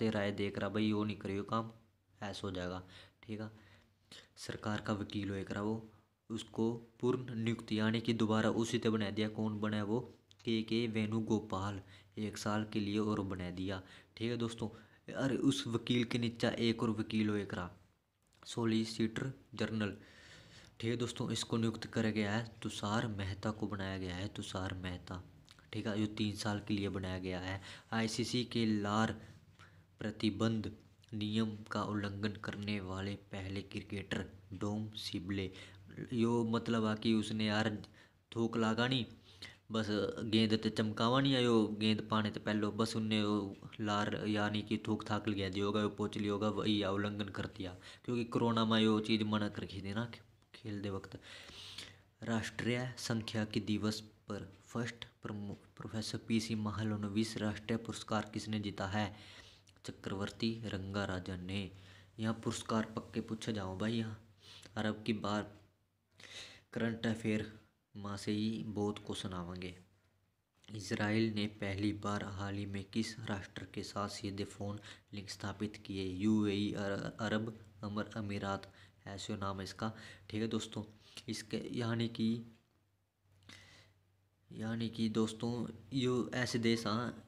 वास्ते राय देख रहा भाई वो नहीं करियो काम, ऐसा हो जाएगा। ठीक है, सरकार का वकील होएगा वो, उसको पूर्ण नियुक्ति यानी कि दोबारा उसी से बना दिया। कौन बना है वो? के वेणुगोपाल, 1 साल के लिए और बना दिया। ठीक है दोस्तों। अरे उस वकील के नीचे एक और वकील होएगा, सोलिसिटर जनरल। ठीक है दोस्तों, इसको नियुक्त करा गया है, तुषार मेहता को बनाया गया है, तुषार मेहता। ठीक है, जो 3 साल के लिए बनाया गया है। आईसीसी के लार प्रतिबंध नियम का उल्लंघन करने वाले पहले क्रिकेटर डोम सिबले। यो मतलब आ कि उसने यार थूक लागा नहीं, बस गेंद ते चमकावा नहीं आयो, गेंद पाने ते पहले बस उनने वो लार यानी कि थूक थाक लिया दिया होगा, वो पोच लिया होगा, वही उल्लंघन कर दिया। क्योंकि कोरोना में यो चीज़ मना कर रखी थी ना खेलते वक्त। राष्ट्रीय सांख्यिकी दिवस पर फर्स्ट प्रोफेसर पीसी महालनोबिस राष्ट्रीय पुरस्कार किसने जीता है? चक्रवर्ती रंगाराजन ने। यहाँ पुरस्कार पक्के पूछे जाओ भाई यहाँ। अरब की बार करंट अफेयर माँ से ही बहुत क्वेश्चन आवेंगे। इसराइल ने पहली बार हाल ही में किस राष्ट्र के साथ सीधे फ़ोन लिंक स्थापित किए? यूएई, अरब अमीरात, ऐसे नाम है इसका। ठीक है दोस्तों, इसके यानी कि दोस्तों यो ऐसे देश हाँ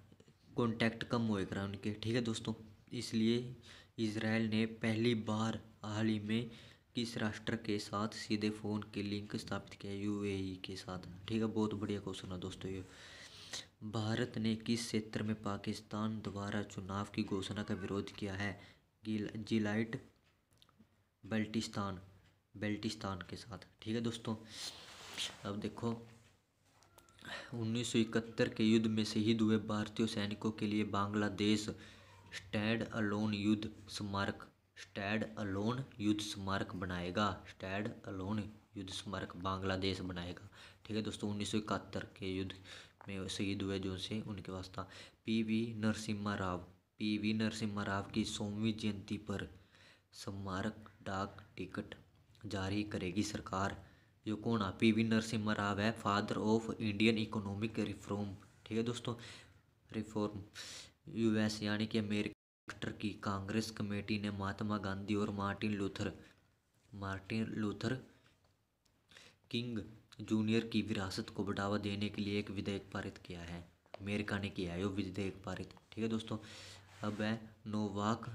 कॉन्टैक्ट कम होए करा उनके। ठीक है दोस्तों, इसलिए इसराइल ने पहली बार हाल ही में किस राष्ट्र के साथ सीधे फ़ोन के लिंक स्थापित किया? यूएई के साथ। ठीक है, बहुत बढ़िया क्वेश्चन है दोस्तों ये। भारत ने किस क्षेत्र में पाकिस्तान द्वारा चुनाव की घोषणा का विरोध किया है? जिलाइट बेल्टिस्तान के साथ। ठीक है दोस्तों, अब देखो 1971 के युद्ध में शहीद हुए भारतीय सैनिकों के लिए बांग्लादेश स्टैंड अलोन युद्ध स्मारक बनाएगा। स्टैंड अलोन युद्ध स्मारक बांग्लादेश बनाएगा। ठीक है दोस्तों, 1971 के युद्ध में शहीद हुए जो से उनके वास्ता। पीवी नरसिम्हा राव की 100वीं जयंती पर स्मारक डाक टिकट जारी करेगी सरकार। जो कौन है? पीवी नरसिम्हा राव है, father of Indian economic reform. ठीक है दोस्तों, रिफॉर्म। यूएस यानी कि अमेरिका राष्ट्र की कांग्रेस कमेटी ने महात्मा गांधी और मार्टिन लूथर किंग जूनियर की विरासत को बढ़ावा देने के लिए एक विधेयक पारित किया है। अमेरिका ने किया है वो विधेयक पारित। ठीक है दोस्तों, अब है नोवाक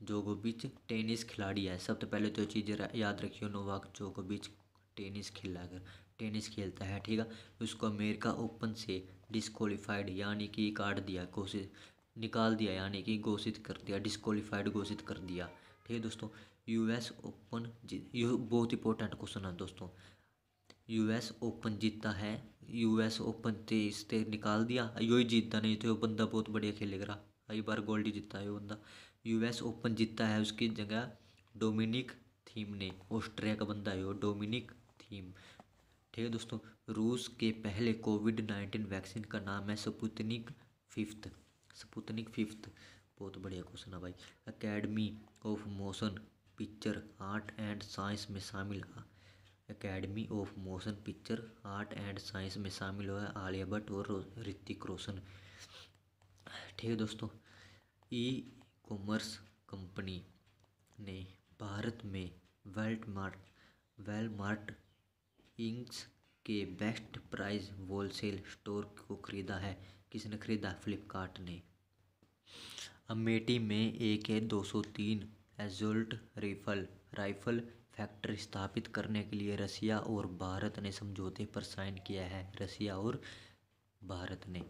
जोकोविच टेनिस खिलाड़ी है। सबसे पहले तो चीज़ याद रखियो, नोवाक जोकोविच टेनिस खेलता है। ठीक है, उसको अमेरिका ओपन से डिस्क्वालीफाइड यानी कि काट दिया, निकाल दिया यानी कि घोषित कर दिया, डिस्क्वालीफाइड घोषित कर दिया। ठीक है दोस्तों, यूएस ओपन ये बहुत इंपॉर्टेंट क्वेश्चन है दोस्तों। यूएस ओपन जीता है, यूएस ओपन ते इससे निकाल दिया, यो ही जीतता, नहीं तो वो बंदा बहुत बढ़िया खेलेगा, कई बार गोल्ड ही जीता है वो बंदा। यूएस ओपन जीता है, उसकी जगह डोमिनिक थीम ने, ऑस्ट्रिया का बंदा है वो डोमिनिक थीम। ठीक है दोस्तों, रूस के पहले कोविड-19 वैक्सीन का नाम है स्पुतनिक 5। बहुत बढ़िया क्वेश्चन है भाई। Academy of motion picture art and science में शामिल हुआ आलिया भट्ट और ऋतिक रोशन। ठीक है दोस्तों, ई कॉमर्स कंपनी ने भारत में वेलमार्ट इंक्स के बेस्ट प्राइस होलसेल स्टोर को खरीदा है। किसने खरीदा? फ्लिपकार्ट ने। अमेठी में AK-203 एसॉल्ट राइफल फैक्ट्री स्थापित करने के लिए रसिया और भारत ने समझौते पर साइन किया है। रसिया और भारत ने।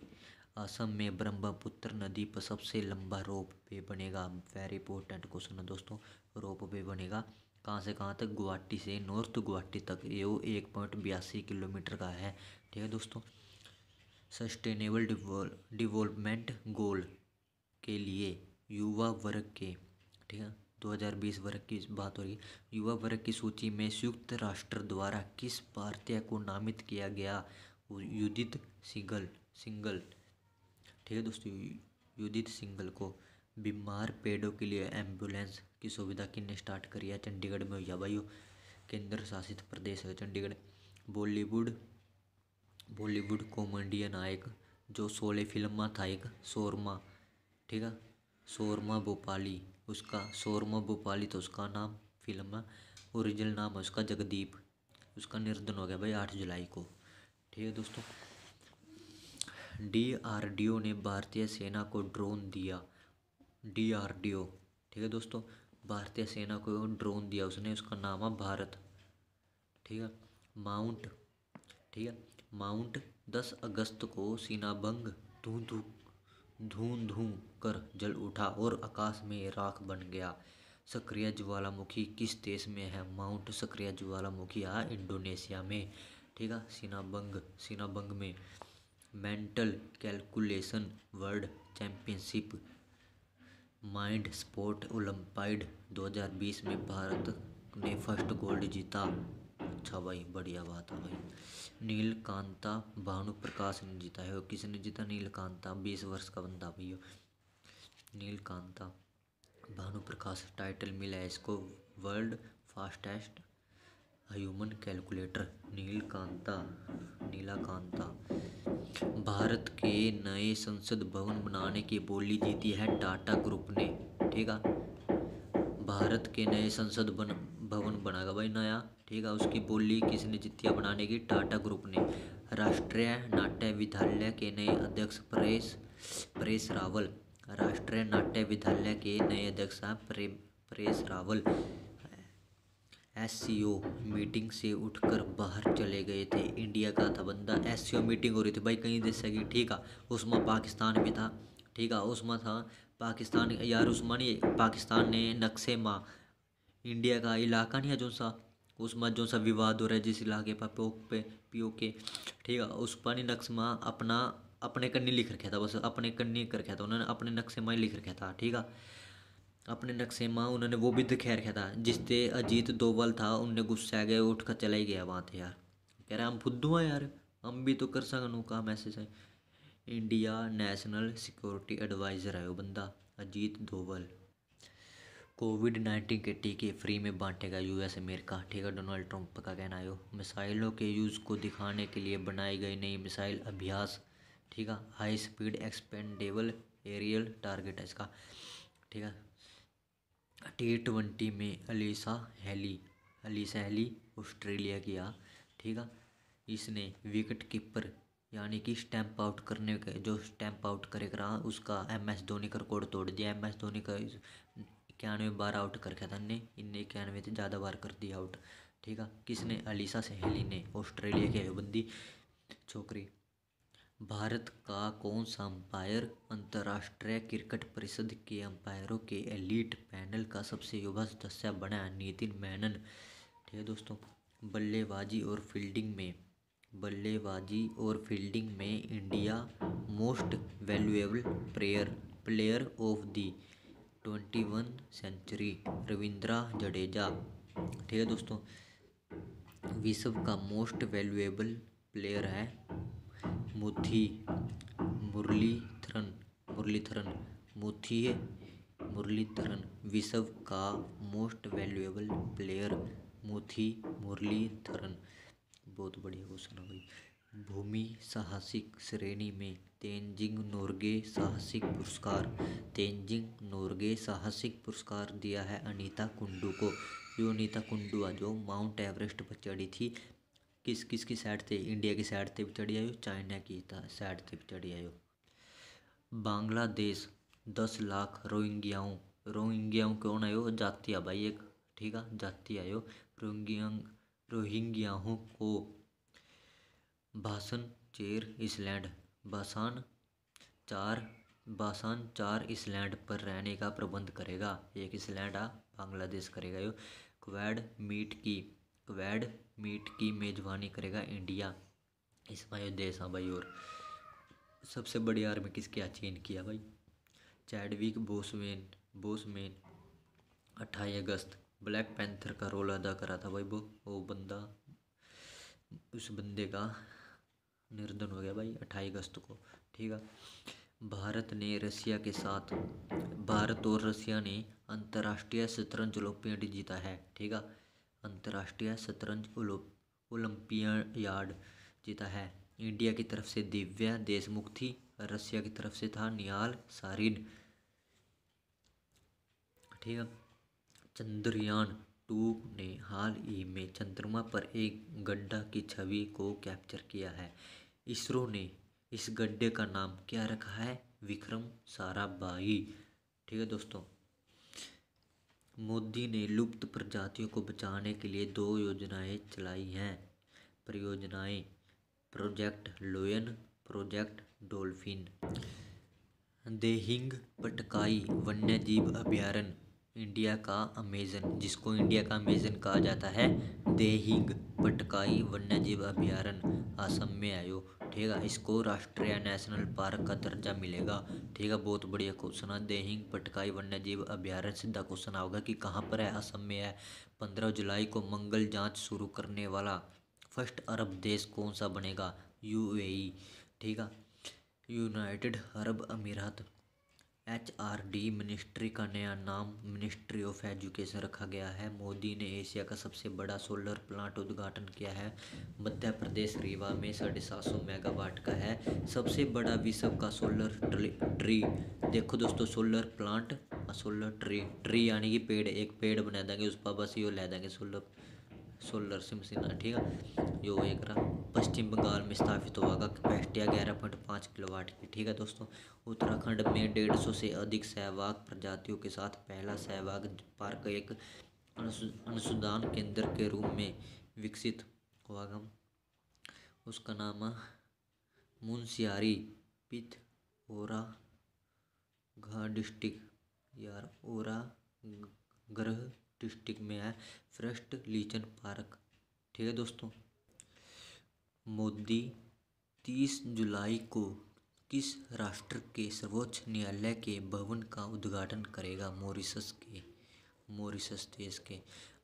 असम में ब्रह्मपुत्र नदी पर सबसे लंबा रोप वे बनेगा। वेरी इंपॉर्टेंट क्वेश्चन है दोस्तों, रोप वे बनेगा कहाँ से कहाँ तक? गुवाहाटी से नॉर्थ गुवाहाटी तक, ये 1.82 किलोमीटर का है। ठीक है दोस्तों, सस्टेनेबल डेवलपमेंट गोल के लिए युवा वर्ग के, ठीक है 2020 वर्ग की बात हो रही है, युवा वर्ग की सूची में संयुक्त राष्ट्र द्वारा किस भारतीय को नामित किया गया? युदित सिंगल। ठीक है दोस्तों, युदित सिंगल को। बीमार पेड़ों के लिए एम्बुलेंस की सुविधा किसने स्टार्ट करी है? चंडीगढ़ में हुई है भाई, केंद्र शासित प्रदेश है चंडीगढ़। बॉलीवुड कॉमेडियन नायक जो शोले फिल्म में था एक, शोरमा ठीक है। शोरमा भोपाली, उसका शोरमा भोपाली तो उसका नाम फिल्म में, ओरिजिनल नाम है उसका जगदीप। उसका निर्धन हो गया भाई 8 जुलाई को। ठीक है दोस्तों। DRDO ने भारतीय सेना को ड्रोन दिया। DRDO, ठीक है दोस्तों, भारतीय सेना को ड्रोन दिया उसने, उसका नाम है भारत। ठीक है। माउंट, ठीक है, माउंट 10 अगस्त को सीनाबंग धू धू धूं धूं कर जल उठा और आकाश में राख बन गया। सक्रिय ज्वालामुखी किस देश में है? माउंट सक्रिय ज्वालामुखी है इंडोनेशिया में। ठीक है। सीनाबंग में mental calculation world championship mind sport olympiad 2020 में भारत ने फर्स्ट गोल्ड जीता। अच्छा भाई, बढ़िया बात है भाई। नीलकांता भानु प्रकाश ने जीता है। किसने जीता? नीलकांता, 20 वर्ष का बंदा भैया। नीलकांता भानु प्रकाश टाइटल मिला है इसको, world fastest human calculator. Neelakanta. Bharat के नए संसद भवन बनाने की बोली जीती है टाटा ग्रुप ने। ठीक है। भारत के नए संसद भवन बनेगा भाई नया। ठीक है। उसकी बोली किसने जीती है बनाने की? टाटा ग्रुप ने। राष्ट्रीय नाट्य विद्यालय के नए अध्यक्ष परेश रावल। राष्ट्रीय नाट्य विद्यालय के नए अध्यक्ष हैं परेश रावल। SCO मीटिंग से उठकर बाहर चले गए थे। इंडिया का था बंदा। SCO मीटिंग हो रही थी भाई कई देश की। ठीक है। उसमें पाकिस्तान भी था। ठीक है। उसमें था पाकिस्तान यार, उसमें नहीं, पाकिस्तान ने नक्शे में इंडिया का इलाका नहीं है जो सा, उसमें जो सा विवाद हो रहा है जिस इलाके पर POK, ठीक है, उस पर नहीं नक्शे में अपना अपने कन्नी लिख रखा था, बस अपने कन्नी कर रखा था उन्होंने, अपने नक्शे में लिख रखा था। ठीक है। अपने नक्शे में उन्होंने वो भी दिखा रखा था। जिससे अजीत दोवल था उनने गुस्सा आ गया, उठ कर चला ही गया वहाँ थे यार। कह रहे हम फुद्दू हैं यार, हम भी तो कर सकूँ काम ऐसे से। इंडिया नेशनल सिक्योरिटी एडवाइज़र है वो बंदा, अजीत दोवल। कोविड-19 के टीके फ्री में बांटेगा US अमेरिका। ठीक है। डोनाल्ड ट्रंप का कहना है। मिसाइलों के यूज़ को दिखाने के लिए बनाई गई नई मिसाइल अभ्यास। ठीक है। High speed expendable aerial target है इसका। ठीक है। T20 में अलीसा हेली ऑस्ट्रेलिया की आ। ठीक है। इसने विकेट कीपर यानी कि स्टैंप आउट करने का, जो स्टैंप आउट करेगा उसका MS धोनी का रिकॉर्ड तोड़ दिया। MS धोनी का 91 बार आउट कर रखा था इनने 91 से ज़्यादा बार कर दिया आउट। ठीक है। किसने? अलीसा हेली ने, ऑस्ट्रेलिया के बंदी छोकरी। भारत का कौन सा अंपायर अंतर्राष्ट्रीय क्रिकेट परिषद के अंपायरों के एलीट पैनल का सबसे युवा सदस्य बना? नितिन मेनन। ठीक है दोस्तों। बल्लेबाजी और फील्डिंग में India most valuable player of the 21 century Ravindra Jadeja. ठीक है दोस्तों। विश्व का मोस्ट वैल्यूएबल प्लेयर है मुरलीधरन। विश्व का मोस्ट वैल्यूएबल प्लेयर मुरलीधरन। बहुत बढ़िया क्वेश्चन है भाई। भूमि साहसिक श्रेणी में तेंजिंग नोर्गे साहसिक पुरस्कार दिया है अनीता कुंडू को। जो अनीता कुंडू है जो माउंट एवरेस्ट पर चढ़ी थी, किसकी साइड थे? इंडिया की साइड से भी चढ़ी आयो, चाइना की साइड से भी चढ़ी आयो। बांग्लादेश 10 लाख रोहिंग्याओं कौन आयो? जाति है भाई एक। ठीक है। जाति आयो रोहिंग्याओं को बासान चार इसलैंड पर रहने का प्रबंध करेगा। एक इसलैंड बांग्लादेश करेगा यो। क्वाड मीट की मेजबानी करेगा इंडिया। इसमें ये देश है भाई। और सबसे बड़ी आर्मी किसकी है? चीन की है भाई। चैडविक बोसमैन 28 अगस्त ब्लैक पैंथर का रोल अदा करा था भाई। वो बंदा, उस बंदे का निर्धन हो गया भाई 28 अगस्त को। ठीक है। भारत और रसिया ने अंतर्राष्ट्रीय शतरंज ओलंपियाड जीता है। ठीक है। अंतर्राष्ट्रीय शतरंज ओलंपियाड जीता है। इंडिया की तरफ से दिव्या देशमुख थी, रसिया की तरफ से था निहाल सारिन। ठीक है। चंद्रयान-2 ने हाल ही में चंद्रमा पर एक गड्ढा की छवि को कैप्चर किया है। इसरो ने इस गड्ढे का नाम क्या रखा है? विक्रम साराभाई। ठीक है दोस्तों। मोदी ने लुप्त प्रजातियों को बचाने के लिए 2 योजनाएं चलाई हैं। परियोजनाएं: project लोयन, project dolphin. Dehing Patkai वन्यजीव अभयारण्य इंडिया का अमेजन, जिसको इंडिया का अमेजन कहा जाता है, देहिंग पटकाई वन्यजीव अभयारण्य असम में आयो। ठीक है। इसको राष्ट्रीय नेशनल पार्क का दर्जा मिलेगा। ठीक है। बहुत बढ़िया क्वेश्चन है। देहिंग पटकाई वन्यजीव अभयारण्य सीधा क्वेश्चन आओगा कि कहाँ पर है? असम में है। 15 जुलाई को मंगल जांच शुरू करने वाला फर्स्ट अरब देश कौन सा बनेगा? यूएई। ठीक है। यूनाइटेड अरब अमीरात। HRD मिनिस्ट्री का नया नाम मिनिस्ट्री ऑफ एजुकेशन रखा गया है। मोदी ने एशिया का सबसे बड़ा सोलर प्लांट उद्घाटन किया है। मध्य प्रदेश रीवा में 750 मेगावाट का है सबसे बड़ा विश्व का सोलर ट्री। देखो दोस्तों, सोलर प्लांट, सोलर ट्री यानी कि पेड़, एक पेड़ बना देंगे उस पर बस यो ले देंगे सोलर से मशीन। ठीक है। यो एक पश्चिम बंगाल में स्थापित होगा। कैपेसिटी 11.5 किलोवाट की। ठीक है दोस्तों। उत्तराखंड में 150 से अधिक सहवाग प्रजातियों के साथ पहला सहवाग पार्क एक अनुसंधान केंद्र के रूप में विकसित होगा। उसका नाम मुनस्यारी पिथौरागढ़ डिस्ट्रिक्ट यार औरागढ़ डिस्ट्रिक्ट में है। First lichen park. ठीक है दोस्तों। मोदी 30 जुलाई को किस राष्ट्र के सर्वोच्च न्यायालय के भवन का उद्घाटन करेगा? मॉरिशस देश के।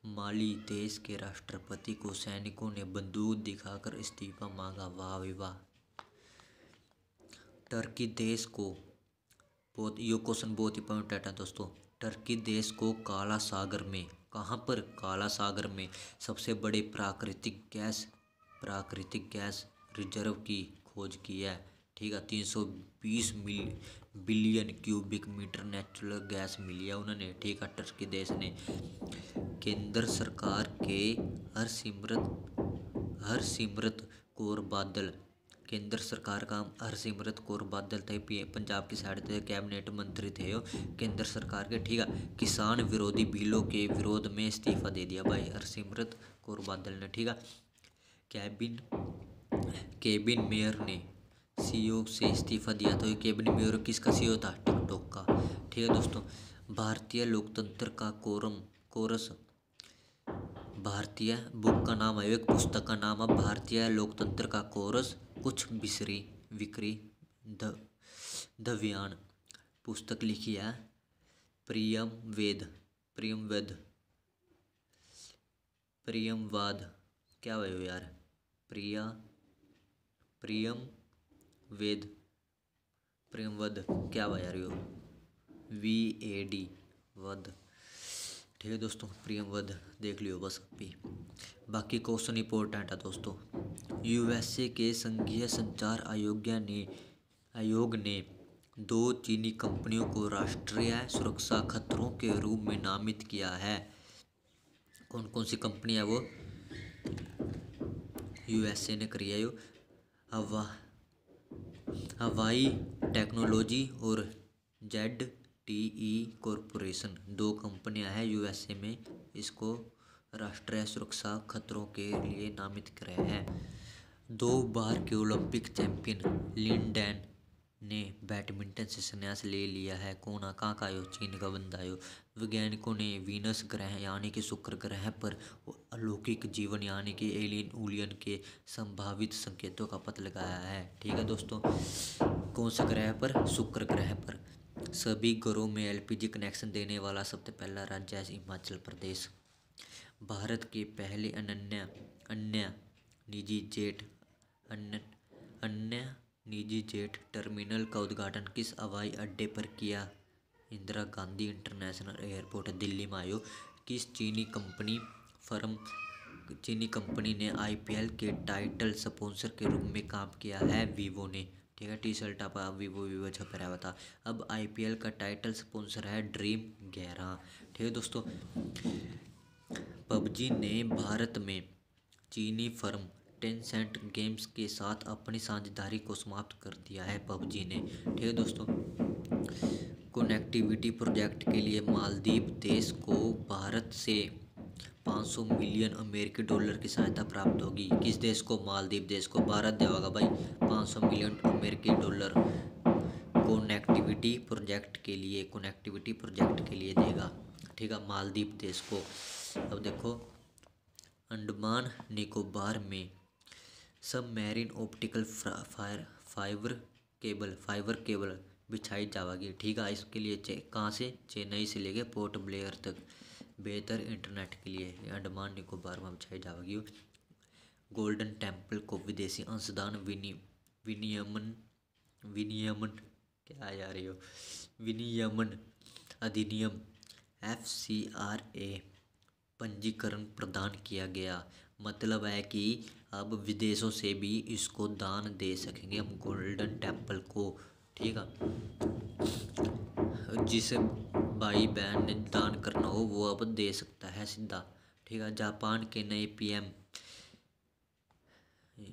माली देश के राष्ट्रपति को सैनिकों ने बंदूक दिखाकर इस्तीफा मांगा। वाह भाई वाह। टर्की देश को, बहुत ये क्वेश्चन बहुत इंपॉर्टेंट है दोस्तों। टर्की देश को काला सागर में, कहाँ पर? काला सागर में सबसे बड़े प्राकृतिक गैस रिजर्व की खोज की है। ठीक है। 320 billion cubic metre natural gas मिली है उन्होंने। ठीक है। टर्की देश ने। केंद्र सरकार के हरसिमरत कौर बादल, केंद्र सरकार का हरसिमरत कौर बादल थे, पंजाब की साइड थे, कैबिनेट मंत्री थे केंद्र सरकार के। ठीक है। किसान विरोधी बिलों के विरोध में इस्तीफा दे दिया भाई हरसिमरत कौर बादल ने। ठीक है। केबिन मेयर ने CEO से इस्तीफा दिया। तो ये केबिन मेयर किसका CEO था? टिकटॉक का। ठीक है दोस्तों। भारतीय लोकतंत्र का कोरस, भारतीय बुक का नाम है, एक पुस्तक का नाम है भारतीय लोकतंत्र का कोरस कुछ विक्री दव्यान। पुस्तक लिखी है प्रियमवाद क्या है यार? प्रियमवद क्या हुआ यार? यो VAD वध। ठीक है दोस्तों। प्रियमवद देख लियो बस अभी। बाकी क्वेश्चन इंपॉर्टेंट है दोस्तों। USA के संघीय संचार आयोग ने 2 चीनी कंपनियों को राष्ट्रीय सुरक्षा खतरों के रूप में नामित किया है। कौन कौन सी कंपनी है वो? USA ने करी है यो। हवाई टेक्नोलॉजी और ZTE कॉरपोरेशन, 2 कंपनियां हैं USA में, इसको राष्ट्रीय सुरक्षा खतरों के लिए नामित करे हैं। 2 बार के ओलंपिक चैंपियन लिन डैन ने बैडमिंटन से संन्यास ले लिया है। कौन? कहाँ का आयो? चीन का बंदा आयो। वैज्ञानिकों ने वीनस ग्रह यानी कि शुक्र ग्रह पर अलौकिक जीवन यानी कि एलियन उलियन के संभावित संकेतों का पता लगाया है। ठीक है दोस्तों। कौन से ग्रह पर? शुक्र ग्रह पर। सभी घरों में LPG कनेक्शन देने वाला सबसे पहला राज्य है हिमाचल प्रदेश। भारत के पहले अन्य निजी जेट टर्मिनल का उद्घाटन किस हवाई अड्डे पर किया? इंदिरा गांधी इंटरनेशनल एयरपोर्ट दिल्ली में आयो। किस चीनी कंपनी ने IPL के टाइटल स्पॉन्सर के रूप में काम किया है? वीवो ने। ठीक है। टी शर्ट आप वीवो वीवो छप रहा था। अब आईपीएल का टाइटल स्पॉन्सर है ड्रीम 11। ठीक है दोस्तों। पबजी ने भारत में चीनी फर्म टेंसेंट गेम्स के साथ अपनी साझेदारी को समाप्त कर दिया है पबजी ने। ठीक है दोस्तों। कनेक्टिविटी प्रोजेक्ट के लिए मालदीव देश को भारत से 500 मिलियन अमेरिकी डॉलर की सहायता प्राप्त होगी। किस देश को? मालदीव देश को। भारत देगा भाई 500 मिलियन अमेरिकी डॉलर कनेक्टिविटी प्रोजेक्ट के लिए देगा। ठीक है, मालदीव देश को। अब देखो, अंडमान निकोबार में सबमरीन ऑप्टिकल फाइबर केबल बिछाई जाएगी। ठीक है, इसके लिए कहाँ से? चेन्नई से लेके पोर्ट ब्लेयर तक बेहतर इंटरनेट के लिए अंडमान निकोबार में बिछाई जाएगी। गोल्डन टेम्पल को विदेशी अंशदान विनियमन क्या यार ये विनियमन अधिनियम FCRA पंजीकरण प्रदान किया गया। मतलब है कि अब विदेशों से भी इसको दान दे सकेंगे हम गोल्डन टेम्पल को। ठीक है, जिसे भाई बहन ने दान करना हो वो अब दे सकता है सीधा। ठीक है। जापान के नए PM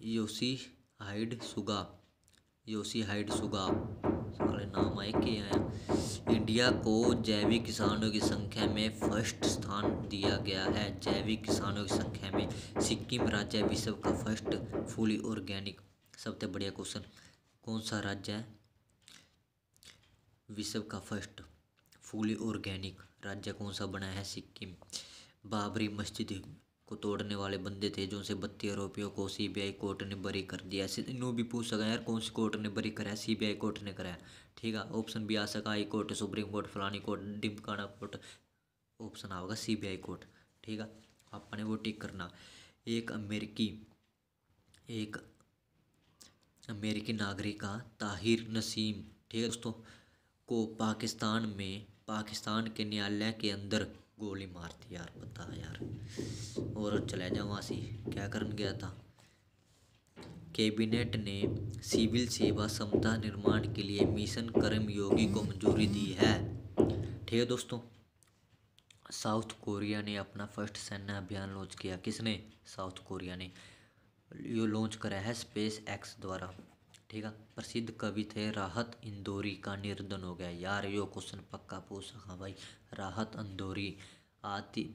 योशिहाइड सुगा सारे नाम आए के हैं। इंडिया को जैविक किसानों की संख्या में फर्स्ट स्थान दिया गया है। जैविक किसानों की संख्या में सिक्किम राज्य विश्व का फर्स्ट फुली ऑर्गेनिक। सबसे बढ़िया क्वेश्चन, कौन सा राज्य है विश्व का फर्स्ट फुली ऑर्गेनिक राज्य? कौन सा बना है? सिक्किम। बाबरी मस्जिद को तोड़ने वाले बंदे थे जो उनसे 32 आरोपियों को CBI कोर्ट ने बरी कर दिया। इन्हों भी पूछ सका यार कौन सी कोर्ट ने बरी कराया? CBI कोर्ट ने कराया। ठीक है, ऑप्शन भी आ सका हाई कोर्ट, सुप्रीम कोर्ट, फलानी कोर्ट, डिमकाना कोर्ट। ऑप्शन आएगा CBI कोर्ट। ठीक है, आपने वो टिक करना। एक अमेरिकी नागरिक का ताहिर नसीम, ठीक है दोस्तों, को पाकिस्तान के न्यायालय के अंदर गोली मार दी। यार बता यार, और चला जाऊँ वहाँ से क्या करने गया था। कैबिनेट ने सिविल सेवा समता निर्माण के लिए मिशन कर्मयोगी को मंजूरी दी है। ठीक है दोस्तों। साउथ कोरिया ने अपना फर्स्ट सैन्य अभियान लॉन्च किया। किसने? साउथ कोरिया ने। यो लॉन्च करा है SpaceX द्वारा। ठीक है। प्रसिद्ध कवि थे राहत इंदौरी का निधन हो गया। यार यो क्वेश्चन पक्का पूछ सका भाई। राहत इंदौरी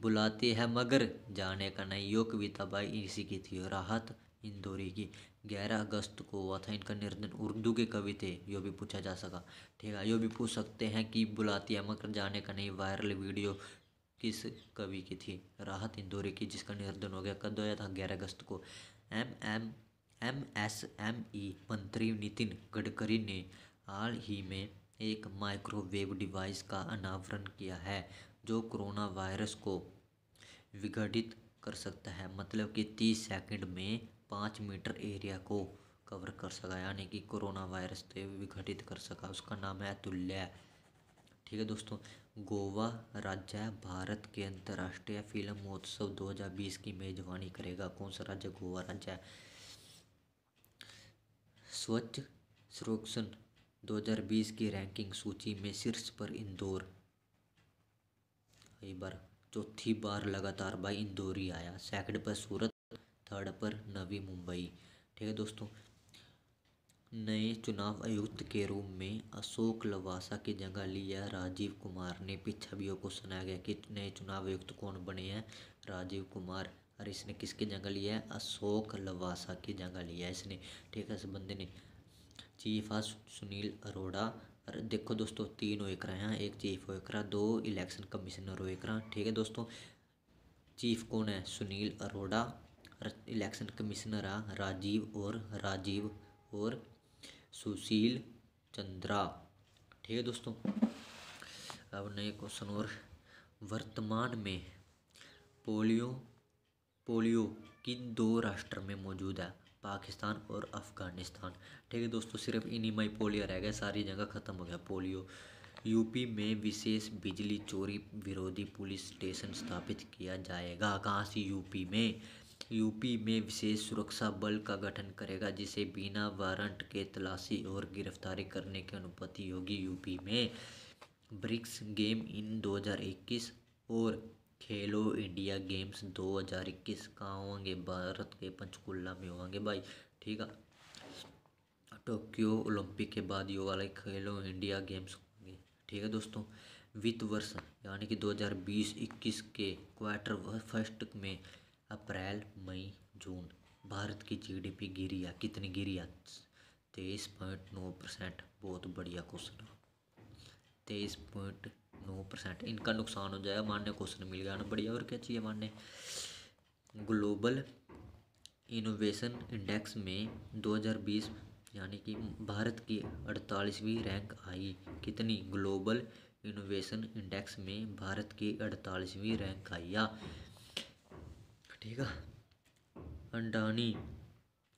बुलाती है मगर जाने का नहीं, यो कविता भाई इसी की थी, राहत इंदौरी की। 11 अगस्त को हुआ था इनका निधन। उर्दू के कवि थे, यो भी पूछा जा सका। ठीक है, यो भी पूछ सकते हैं कि बुलाती है मगर जाने का नहीं वायरल वीडियो किस कवि की थी? राहत इंदौरी की, जिसका निधन हो गया। कब होया था? 11 अगस्त को। MSME मंत्री नितिन गडकरी ने हाल ही में एक माइक्रोवेव डिवाइस का अनावरण किया है जो कोरोना वायरस को विघटित कर सकता है। मतलब कि 30 सेकंड में 5 मीटर एरिया को कवर कर सका, यानी कि कोरोना वायरस से विघटित कर सका। उसका नाम है अतुल्य। ठीक है दोस्तों। गोवा राज्य भारत के अंतर्राष्ट्रीय फिल्म महोत्सव 2020 की मेजबानी करेगा। कौन सा राज्य? गोवा राज्य है। स्वच्छ सर्वेक्षण 2020 की रैंकिंग सूची में शीर्ष पर इंदौर। एक बार चौथी बार लगातार भाई इंदौर ही आया। सेकंड पर सूरत, थर्ड पर नवी मुंबई। ठीक है दोस्तों। नए चुनाव आयुक्त के रूप में अशोक लवासा की जगह ली है राजीव कुमार ने। पीछे भी को सुनाया गया कि नए चुनाव आयुक्त कौन बने हैं? राजीव कुमार। और इसने किसकी जगह लिया है? अशोक लवासा की जगह लिया है इसने। ठीक है, इस बंदे ने। चीफ है सुनील अरोड़ा। और देखो दोस्तों, 3 हो एक रहे हैं, एक चीफ हो एक रहा, 2 इलेक्शन कमिश्नर हो एक रहा। ठीक है दोस्तों। चीफ कौन है? सुनील अरोड़ा। इलेक्शन कमिश्नर है राजीव और सुशील चंद्रा। ठीक है दोस्तों। अब नए क्वेश्चन और। वर्तमान में पोलियो किन 2 राष्ट्र में मौजूद है? पाकिस्तान और अफगानिस्तान। ठीक है दोस्तों, सिर्फ इन्हीं में पोलियो रह गया, सारी जगह खत्म हो गया पोलियो। यूपी में विशेष बिजली चोरी विरोधी पुलिस स्टेशन स्थापित किया जाएगा। कहाँ से? यूपी में। यूपी में विशेष सुरक्षा बल का गठन करेगा जिसे बिना वारंट के तलाशी और गिरफ्तारी करने की अनुमति होगी। यूपी में ब्रिक्स गेम इन 2021 और खेलो इंडिया गेम्स 2021 कहाँ होंगे? भारत के पंचकुला में होंगे भाई। ठीक है, टोक्यो ओलंपिक के बाद ये वाले खेलो इंडिया गेम्स होंगे। ठीक है दोस्तों, वित्त वर्ष यानी कि 2020-21 के क्वार्टर फर्स्ट में अप्रैल मई जून भारत की जीडीपी गिरी है। कितनी गिरी है? 23.9%। बहुत बढ़िया क्वेश्चन, 23.9%। इनका नुकसान हो जाएगा मानने, क्वेश्चन मिल गया ना, बढ़िया। और क्या चाहिए मानने। ग्लोबल इनोवेशन इंडेक्स में 2020 यानी कि भारत की 48वीं रैंक आई। कितनी? ग्लोबल इनोवेशन इंडेक्स में भारत की 48वीं रैंक आई या। ठीक है,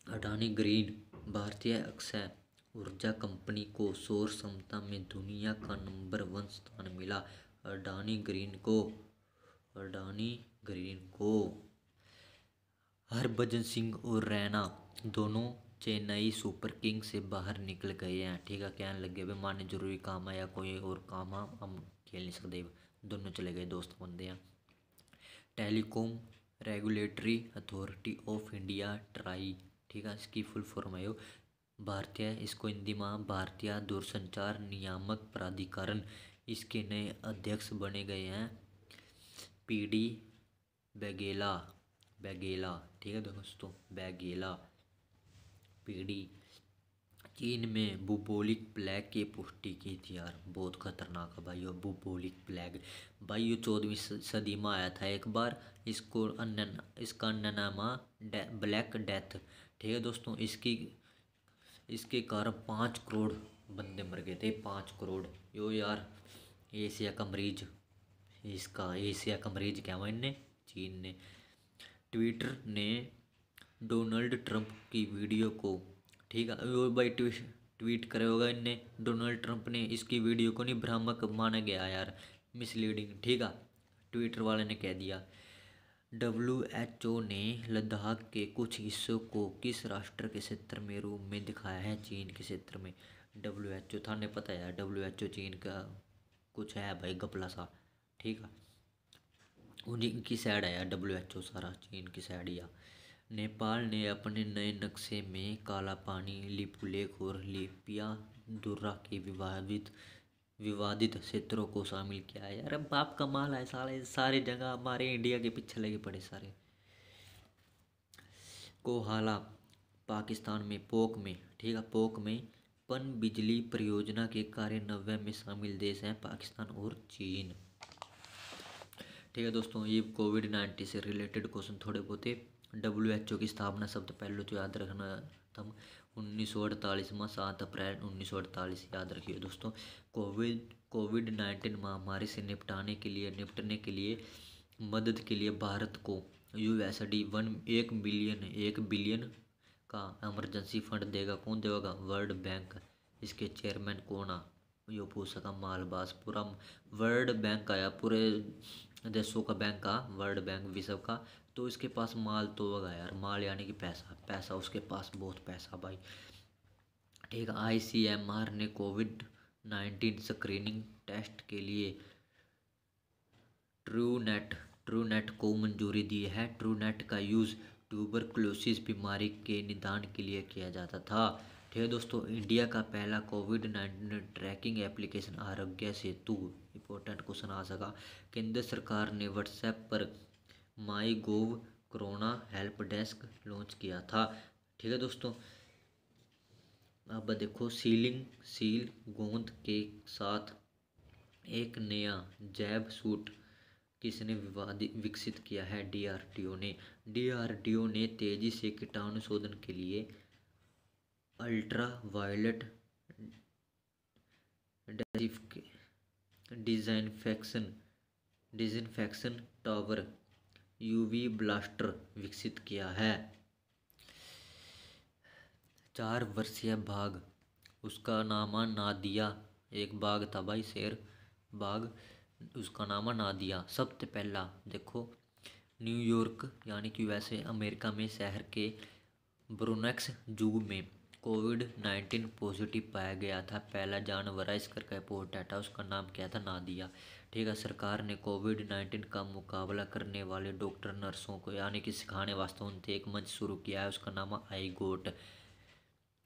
अडानी ग्रीन भारतीय अक्षय ऊर्जा कंपनी को सौर क्षमता में दुनिया का नंबर 1 स्थान मिला। अडानी ग्रीन को हरभजन सिंह और रैना दोनों चेन्नई सुपर किंग से बाहर निकल गए हैं। ठीक है, कहने लगे भाई माने जरूरी काम है या कोई और काम है, हम खेल नहीं सकते, दोनों चले गए, दोस्त बंदे हैं। Telecom regulatory authority of India try, ठीक है, इसकी फुल फॉर्म है भारतीय, इसको हिंदी में भारतीय दूरसंचार नियामक प्राधिकरण। इसके नए अध्यक्ष बने गए हैं पीडी बैगेला। ठीक है दोस्तों, बैगेला पीडी। चीन में बुबोलिक प्लेग की पुष्टि की थी यार, बहुत खतरनाक है भाई। बुबोलिक प्लेग भाई ये 14वीं सदी में आया था एक बार। इसका अन्य नाम ब्लैक डेथ। ठीक है दोस्तों, इसके कारण 5 करोड़ बंदे मर गए थे। 5 करोड़ यो यार, एशिया का मरीज, इसका एशिया का मरीज क्या हुआ इनने, चीन ने। ट्विटर ने डोनाल्ड ट्रंप की वीडियो को, ठीक है वो भाई ट्वीट करे होगा इनने, डोनाल्ड ट्रंप ने इसकी वीडियो को नहीं भ्रामक माना गया यार, मिसलीडिंग। ठीक है, ट्विटर वाले ने कह दिया। WHO ने लद्दाख के कुछ हिस्सों को किस राष्ट्र के क्षेत्र में रूप में दिखाया है? चीन के क्षेत्र में। WHO था ने पता है, WHO चीन का कुछ है भाई गपला सा। ठीक है, उनकी साइड है यार WHO, सारा चीन की साइड या। नेपाल ने अपने नए नक्शे में काला पानी, लिपुलेख और लिपियादुर्रा के विवादित क्षेत्रों को शामिल किया है। यार बाप कमाल है साले, सारी जगह हमारे इंडिया के पीछे लगे पड़े सारे। कोहाला पाकिस्तान में पोक में, ठीक है, पोक में पन बिजली परियोजना के कार्यान्वयन में शामिल देश हैं पाकिस्तान और चीन। ठीक है दोस्तों, ये कोविड-19 से रिलेटेड क्वेश्चन थोड़े बहुत है। WHO की स्थापना शब्द पहले तो याद रखना तुम, 1948 में 7 अप्रैल 1948 याद रखिए दोस्तों। कोविड-19 महामारी से निपटने के लिए मदद के लिए भारत को USD 1 बिलियन का इमरजेंसी फंड देगा। कौन देगा? World bank. इसके चेयरमैन कौन है? यो पूछ सका मालबास। पूरा वर्ल्ड बैंक आया, पूरे देशों का बैंक का, वर्ल्ड बैंक विश्व का। तो इसके पास माल तो होगा यार, माल यानी कि पैसा उसके पास बहुत पैसा भाई। ठीक है, ICMR ने कोविड-19 स्क्रीनिंग टेस्ट के लिए ट्रूनेट को मंजूरी दी है। ट्रूनेट का यूज़ ट्यूबरकुलोसिस बीमारी के निदान के लिए किया जाता था। ठीक है दोस्तों, इंडिया का पहला कोविड-19 trekking application Aarogya Setu, important question आ सका। केंद्र सरकार ने व्हाट्सएप पर MyGov corona help desk launch किया था। ठीक है दोस्तों, अब देखो सील गोंद के साथ एक नया जैव सूट किसने विकसित किया है? DRDO ने तेजी से कीटाणु शोधन के लिए ultraviolet disinfection tower UV blaster विकसित किया है। 4 वर्षीय बाघ, उसका नाम नादिया, एक बाघ था भाई, शेर बाघ, उसका नाम नादिया। सबसे पहला देखो न्यूयॉर्क यानी कि यूएसए अमेरिका में शहर के ब्रोंक्स जू में कोविड-19 पॉजिटिव पाया गया था। पहला जानवर है इसका रिपोर्ट था, उसका नाम क्या था, नादिया। ठीक है, सरकार ने कोविड-19 का मुकाबला करने वाले डॉक्टर नर्सों को यानी कि सिखाने वास्ते उनसे एक मंच शुरू किया है, उसका नाम है आई गोट।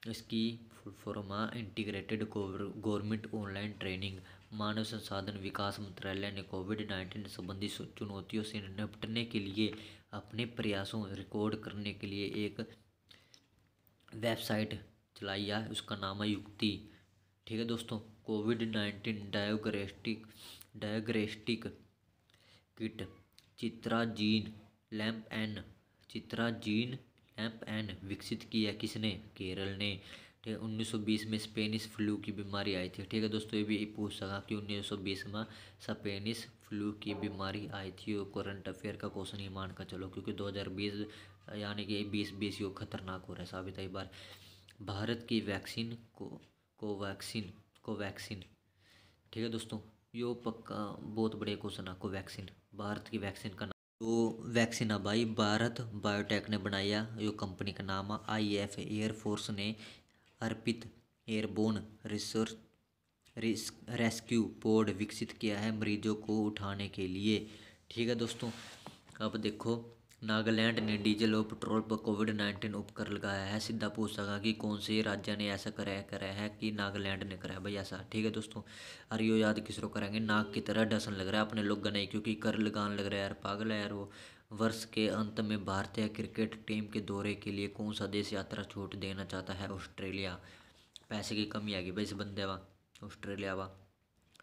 इसकी फुल फॉर्म है इंटीग्रेटेड गवर्नमेंट ऑनलाइन ट्रेनिंग। मानव संसाधन विकास मंत्रालय ने कोविड-19 संबंधी चुनौतियों से निपटने के लिए अपने प्रयासों रिकॉर्ड करने के लिए एक वेबसाइट चलाई है, उसका नाम है युक्ति। ठीक है दोस्तों, कोविड-19 diagnostic kit Chitra gene lamp N विकसित की है किसने, केरल ने। ठीक है, 1920 में स्पेनिश फ्लू की बीमारी आई थी। ठीक है दोस्तों, ये भी पूछ सका कि 1920 में स्पेनिश फ्लू की बीमारी आई थी। और करंट अफेयर का क्वेश्चन ही मान कर चलो, क्योंकि 2020 यानी कि 2020 यो खतरनाक हो रहा है साबित है। बार भारत की वैक्सीन कोवैक्सीन। ठीक है दोस्तों, यो पक्का बहुत बड़े क्वेश्चन है। कोवैक्सीन भारत की वैक्सीन का नाम, तो वैक्सीन है भाई भारत बायोटेक ने बनाया। यो कंपनी का नाम है। IF एयरफोर्स ने अर्पित एयरबोर्न रिसर्च रेस्क्यू पोड विकसित किया है मरीजों को उठाने के लिए। ठीक है दोस्तों, अब देखो, नागालैंड ने डीजल और पेट्रोल पर कोविड-19 उपकर लगाया है। सीधा पूछ सका कि कौन से राज्य ने ऐसा करा है कि नागालैंड ने करा है भाई ऐसा। ठीक है दोस्तों, और यो याद किसरो करेंगे, नाक की तरह डसन लग रहा है अपने लोग नहीं, क्योंकि कर लगान लग रहा है यार, पागल है यार वो। वर्ष के अंत में भारतीय क्रिकेट टीम के दौरे के लिए कौन सा देश यात्रा छूट देना चाहता है, ऑस्ट्रेलिया। पैसे की कमी आ गई भाई इस बंदे वा, ऑस्ट्रेलिया वा।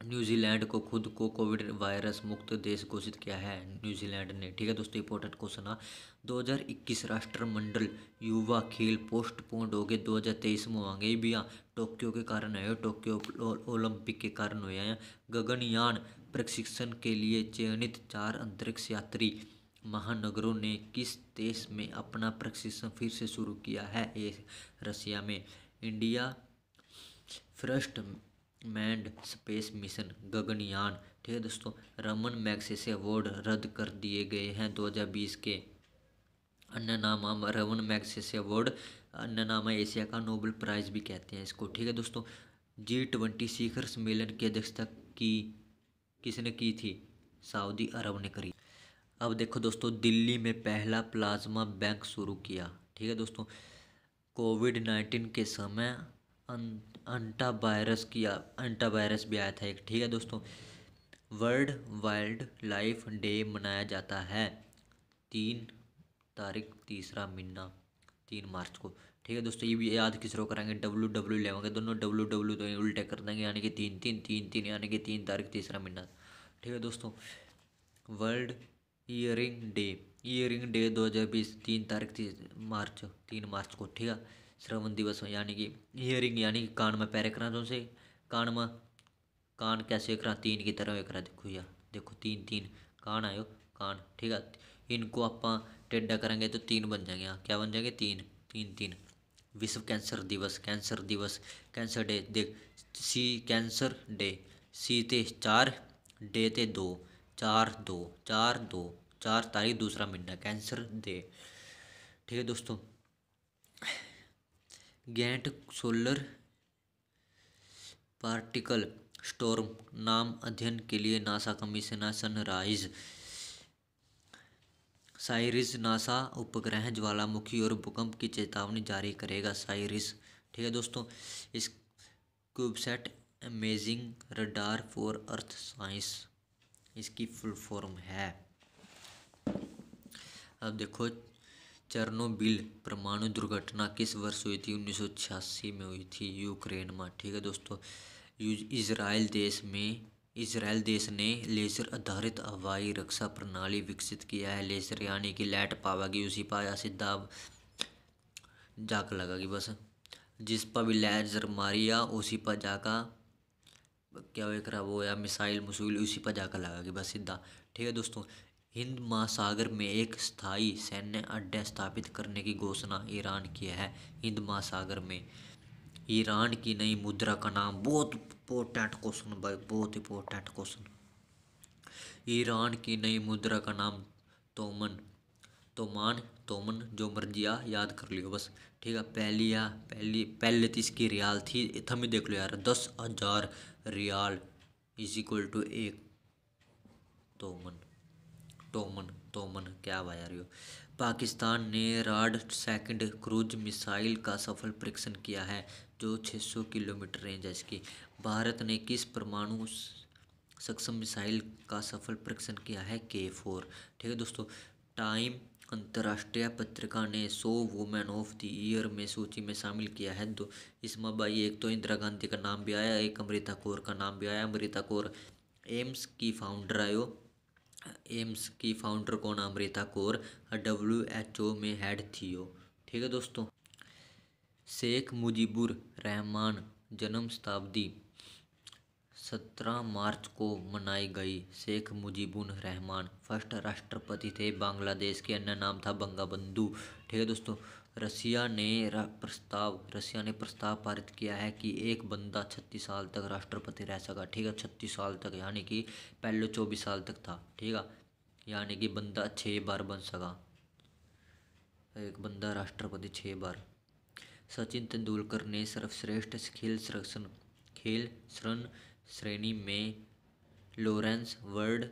न्यूजीलैंड को खुद को कोविड वायरस मुक्त देश घोषित किया है न्यूजीलैंड ने। ठीक है दोस्तों, इंपॉर्टेंट क्वेश्चन है। 2021 राष्ट्रमंडल युवा खेल पोस्टपोन्ड हो गए, 2023 में होंगे भी। हाँ, टोक्यो के कारण है, टोक्यो ओलंपिक के कारण हुए हैं। गगनयान प्रशिक्षण के लिए चयनित 4 अंतरिक्ष यात्री महानगरों ने किस देश में अपना प्रशिक्षण फिर से शुरू किया है, ये रसिया में। India first manned space mission Gaganyaan. ठीक है दोस्तों, रमन मैग्सेसे अवार्ड रद्द कर दिए गए हैं 2020 के। अन्य नाम रमन मैग्सेसे अवार्ड, अन्य नाम है एशिया का नोबेल प्राइज भी कहते हैं इसको। ठीक है दोस्तों, G20 शिखर सम्मेलन की अध्यक्षता किसने की थी, सऊदी अरब ने करी। अब देखो दोस्तों, दिल्ली में पहला प्लाज्मा बैंक शुरू किया। ठीक है दोस्तों, कोविड-19 के समय अंटावायरस भी आया था एक। ठीक है दोस्तों, वर्ल्ड वाइल्ड लाइफ डे मनाया जाता है 3 महीना 3 मार्च को। ठीक है दोस्तों, ये भी याद किस रो करेंगे, WW लेवांगे, दोनों WW तो उल्टे कर देंगे, यानी कि 3 यानी कि 3 तारीख 3 महीना। ठीक है दोस्तों, वर्ल्ड ईयरिंग डे 2020 3 मार्च को। ठीक है, श्रवण दिवस यानी कि ईयरिंग यानी कि कान में पैर करा, तो से कान कैसे करा, 3 की तरह करा। देखो यार, देखो 3 कान आयो कान। ठीक है, इनको आप टेढ़ा करेंगे तो 3 बन जाएंगे। क्या बन जाएंगे, 3। विश्व कैंसर कैंसर डे देख, कैंसर डे सी ते 4, डे ते 2, 4 तारीख 2 महीना कैंसर डे। ठीक है दोस्तों, गैंट सोलर पार्टिकल स्टॉर्म नाम अध्ययन के लिए नासा का मिशन है साइरिस। नासा उपग्रह ज्वालामुखी और भूकंप की चेतावनी जारी करेगा, साइरिस। ठीक है दोस्तों, इस CubeSat amazing radar for earth science इसकी फुल फॉर्म है। अब देखो, चेरनोबिल परमाणु दुर्घटना किस वर्ष हुई थी, 1986 में हुई थी, यूक्रेन में। ठीक है दोस्तों, इजराइल देश ने लेजर आधारित हवाई रक्षा प्रणाली विकसित किया है। लेजर यानी कि लाइट पावेगी उसी पर या सीधा जाकर लगेगी, बस जिस पर भी लेजर मारिया उसी पर जाकर क्या हो वो, या मिसाइल उसी पर जाकर लगेगी बस सीधा। ठीक है दोस्तों, हिंद महासागर में एक स्थायी सैन्य अड्डा स्थापित करने की घोषणा ईरान की है। हिंद महासागर में ईरान की नई मुद्रा का नाम, बहुत इंपॉर्टेंट क्वेश्चन भाई, बहुत इंपॉर्टेंट क्वेश्चन। ईरान की नई मुद्रा का नाम तोमन, तोमान, तोमन, जो मर्जी याद कर लियो बस। ठीक है, पहले तो इसकी रियाल थी, थम ही देख लो यार, 10,000 रियाल इज इक्वल टू एक तोमन। तोमन तोमन क्या भाई यार यो। पाकिस्तान ने राड सेकंड क्रूज मिसाइल का सफल परीक्षण किया है, जो 600 किलोमीटर रेंज है इसकी। भारत ने किस परमाणु सक्षम मिसाइल का सफल परीक्षण किया है? K4। ठीक है दोस्तों, टाइम अंतर्राष्ट्रीय पत्रिका ने 100 वुमेन ऑफ द ईयर में सूची में शामिल किया है। दो इसमें भाई एक तो इंदिरा गांधी का नाम भी आया, एक अमृता कौर का नाम भी आया। अमृता कौर एम्स की फाउंडर आयो, एम्स की फाउंडर कौन? अमृता कौर, WHO में हेड थी वो। ठीक है दोस्तों, शेख मुजीबुर रहमान जन्म शताब्दी 17 मार्च को मनाई गई। शेख मुजीबुर रहमान फर्स्ट राष्ट्रपति थे बांग्लादेश के, अन्य नाम था बंगाबंधु। ठीक है दोस्तों, रसिया ने प्रस्ताव पारित किया है कि एक बंदा 36 साल तक राष्ट्रपति रह सका। ठीक है, 36 साल तक, यानी कि पहले 24 साल तक था। ठीक है, यानी कि बंदा 6 बार बन सका, एक बंदा राष्ट्रपति 6 बार। सचिन तेंदुलकर ने सर्वश्रेष्ठ खेल शरण श्रेणी में लॉरेंस वर्ल्ड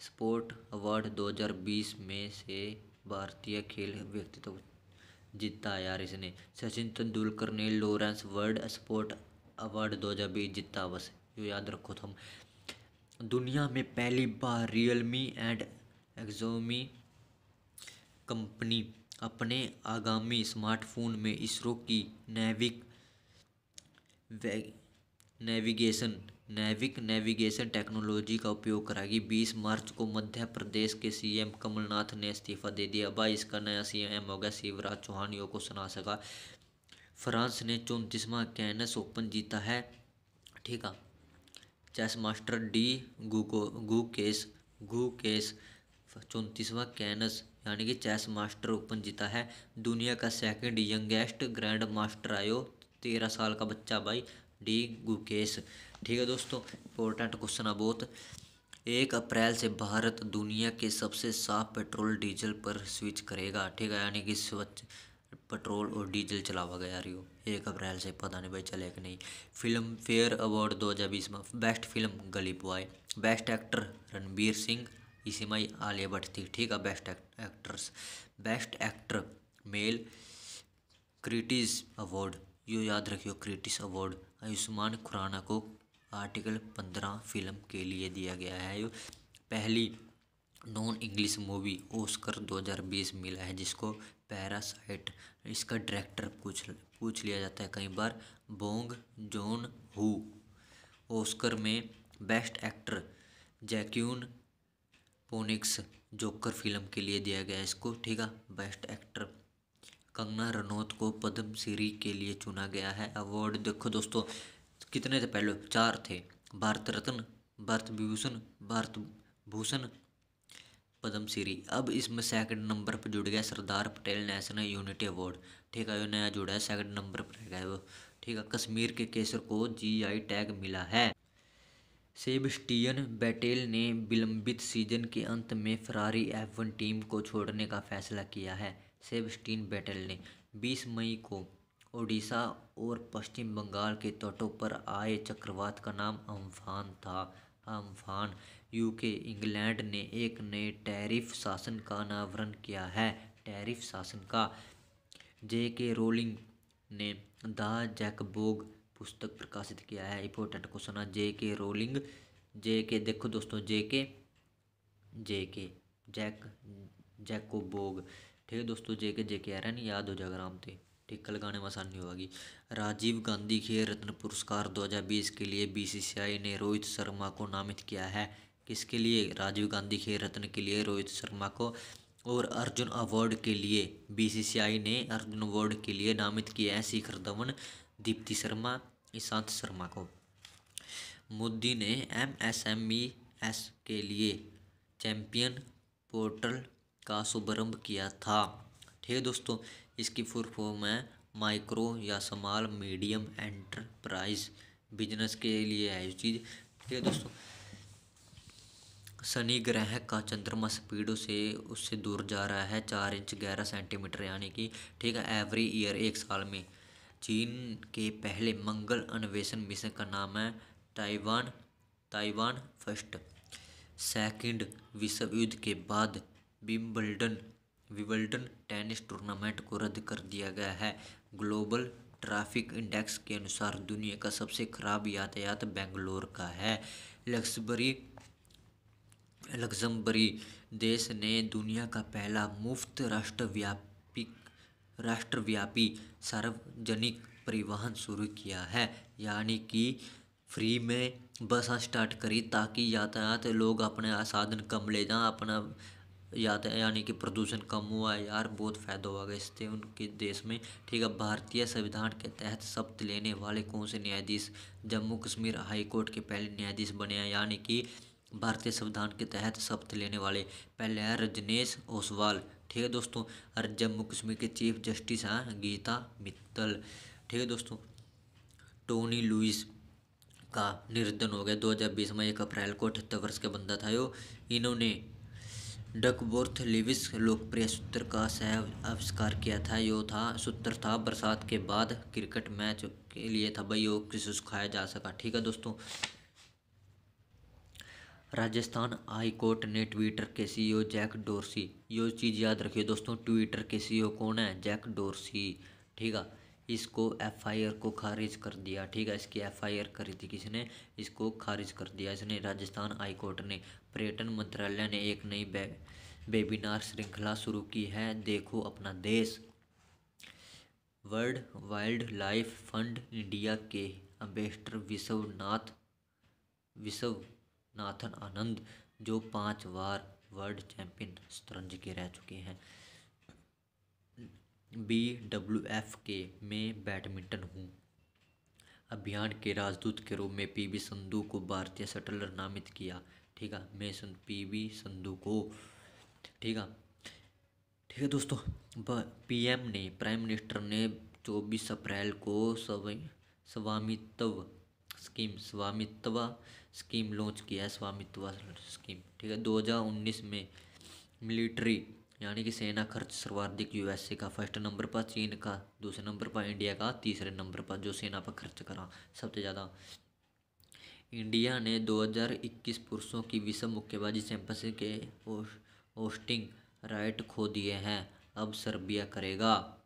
स्पोर्ट अवार्ड 2020 में से भारतीय खेल व्यक्तित्व जीता यार इसने। सचिन तेंदुलकर ने लॉरेंस वर्ल्ड स्पोर्ट अवार्ड 2020 जीता, बस यो याद रखो तुम। दुनिया में पहली बार रियलमी एंड एक्सोमी कंपनी अपने आगामी स्मार्टफोन में इसरो की नेविगेशन टेक्नोलॉजी का उपयोग कराएगी। 20 मार्च को मध्य प्रदेश के CM कमलनाथ ने इस्तीफा दे दिया। भाई इसका नया CM हो गया शिवराज चौहान, यो को सुना सका। फ्रांस ने 34वां कैनस ओपन जीता है। ठीक है, चेस मास्टर डी गुकेश 34वां कैनस यानी कि चेस मास्टर ओपन जीता है। दुनिया का सेकंड यंगेस्ट ग्रैंड मास्टर आयो, 13 साल का बच्चा भाई, डी गुकेश। ठीक है दोस्तों, इंपॉर्टेंट क्वेश्चन है बहुत। 1 अप्रैल से भारत दुनिया के सबसे साफ पेट्रोल डीजल पर स्विच करेगा। ठीक है, यानी कि स्वच्छ पेट्रोल और डीजल चलावा गया यार यो 1 अप्रैल से, पता नहीं भाई चले कि नहीं। फिल्म फेयर अवार्ड 2020 में best film Gully Boy, best actor Ranveer Singh, इसी में आलिया भट्ट थी। ठीक है, best actor male critics award, यो याद रखियो, क्रिटिक्स अवार्ड आयुष्मान खुराना को आर्टिकल 15 फिल्म के लिए दिया गया है। यो पहली नॉन इंग्लिश मूवी ऑस्कर 2020 मिला है जिसको पैरासाइट। इसका डायरेक्टर पूछ लिया जाता है कई बार, बोंग जोन हू। ऑस्कर में best actor Joaquin Phoenix Joker film के लिए दिया गया इसको। ठीक है, बेस्ट एक्टर कंगना रनौत को पद्म श्री के लिए चुना गया है। अवार्ड देखो दोस्तों कितने थे, पहले 4 थे, भारत रत्न, भारत भूषण, पद्म श्री। अब इसमें सेकंड नंबर पर जुड़ गया Sardar Patel national unity award. ठीक है, ये नया जुड़ा है, सेकंड नंबर पर रह गया वो। ठीक है, कश्मीर के केसर को GI टैग मिला है। सेबस्टियन वेटेल ने विलंबित सीजन के अंत में फरारी F1 टीम को छोड़ने का फैसला किया है। सेबस्टियन वेटेल ने 20 मई को ओडिशा और पश्चिम बंगाल के तटों पर आए चक्रवात का नाम अम्फान था। अम्फान। UK इंग्लैंड ने एक नए टैरिफ शासन का अनावरण किया है। टैरिफ शासन का J.K. रोलिंग ने द जैकबॉग पुस्तक प्रकाशित किया है। इंपॉर्टेंट क्वेश्चन है, J.K. Rolling, J.K. देखो दोस्तों, J.K. जैकबॉग। ठीक है दोस्तों, J.K. आ रहा है नहीं, याद हो जाएगा आराम से, टिक्का लगाने में आसानी होगी। राजीव गांधी खेल रत्न पुरस्कार 2020 के लिए BCCI ने रोहित शर्मा को नामित किया है। किसके लिए? राजीव गांधी खेल रत्न के लिए रोहित शर्मा को। और अर्जुन अवार्ड के लिए BCCI ने अर्जुन अवार्ड के लिए नामित किया है शिखर धवन, दीप्ति शर्मा, ईशांत शर्मा को। मोदी ने MSMEs के लिए चैंपियन पोर्टल का शुभारंभ किया था। ठीक है दोस्तों, इसकी फुल फॉर्म है माइक्रो या स्मॉल मीडियम एंटरप्राइज बिजनेस के लिए है ये चीज़। ठीक है दोस्तों, शनि ग्रह का चंद्रमा स्पीडो से उससे दूर जा रहा है 4 इंच 11 सेंटीमीटर, यानी कि ठीक है एवरी ईयर, एक साल में। चीन के पहले मंगल अन्वेषण मिशन का नाम है ताइवान ताइवान फर्स्ट। सेकंड विश्व युद्ध के बाद विंबलडन विंबलडन टेनिस टूर्नामेंट को रद्द कर दिया गया है। ग्लोबल ट्रैफिक इंडेक्स के अनुसार दुनिया का सबसे खराब यातायात बेंगलोर का है। लग्जमबर्गी देश ने दुनिया का पहला मुफ्त राष्ट्रव्यापी सार्वजनिक परिवहन शुरू किया है, यानी कि फ्री में बसें स्टार्ट करी ताकि यातायात लोग अपने साधन कम ले जाएं, अपना यानी कि प्रदूषण कम हुआ यार, बहुत फ़ायदा हुआ इससे उनके देश में। ठीक है, भारतीय संविधान के तहत शपथ लेने वाले कौन से न्यायाधीश जम्मू कश्मीर हाई कोर्ट के पहले न्यायाधीश बने हैं, यानी कि भारतीय संविधान के तहत शपथ लेने वाले पहले हैं रजनीश ओसवाल। ठीक है दोस्तों, और जम्मू कश्मीर के चीफ जस्टिस हैं गीता मित्तल। ठीक है दोस्तों, टोनी लुइस का निधन हो गया 2020 में, 1 अप्रैल को। 78 वर्ष का बंदा था यो। इन्होंने डकवर्थ लेविस लोकप्रिय सूत्र का सह आविष्कार किया था। यो था सूत्र था बरसात के बाद क्रिकेट मैच के लिए था भाई, यो किसी से खाया जा सका। ठीक है दोस्तों, राजस्थान हाई कोर्ट ने ट्विटर के सीईओ जैक डोर्सी, यो चीज़ याद रखिए दोस्तों, ट्विटर के सीईओ कौन है? Jack Dorsey. ठीक है, इसको एफआईआर को खारिज कर दिया। ठीक है, इसकी एफआईआर करी थी किसने, इसको खारिज कर दिया इसने, राजस्थान हाई कोर्ट ने। पर्यटन मंत्रालय ने एक नई वेबिनार श्रृंखला शुरू की है, देखो अपना देश। World wild life fund India के एम्बेसडर विश्वनाथन आनंद, जो 5 बार वर्ल्ड चैंपियन शतरंज के रह चुके हैं। BWF के में बैडमिंटन हूँ अभियान के राजदूत के रूप में पीवी संधू को भारतीय शटलर नामित किया। ठीक है, पीवी संधू को। ठीक है, ठीक है दोस्तों, प्राइम मिनिस्टर ने 24 अप्रैल को स्वामित्व स्कीम लॉन्च किया है, स्वामित्व स्कीम। ठीक है, 2019 में मिलिट्री यानी कि सेना खर्च सर्वाधिक यूएसए का फर्स्ट नंबर पर, चीन का दूसरे नंबर पर, इंडिया का तीसरे नंबर पर, जो सेना पर खर्च करा सबसे ज़्यादा। इंडिया ने 2021 पुरुषों की विश्व मुक्केबाजी चैंपियनशिप के होस्टिंग राइट खो दिए हैं, अब सर्बिया करेगा।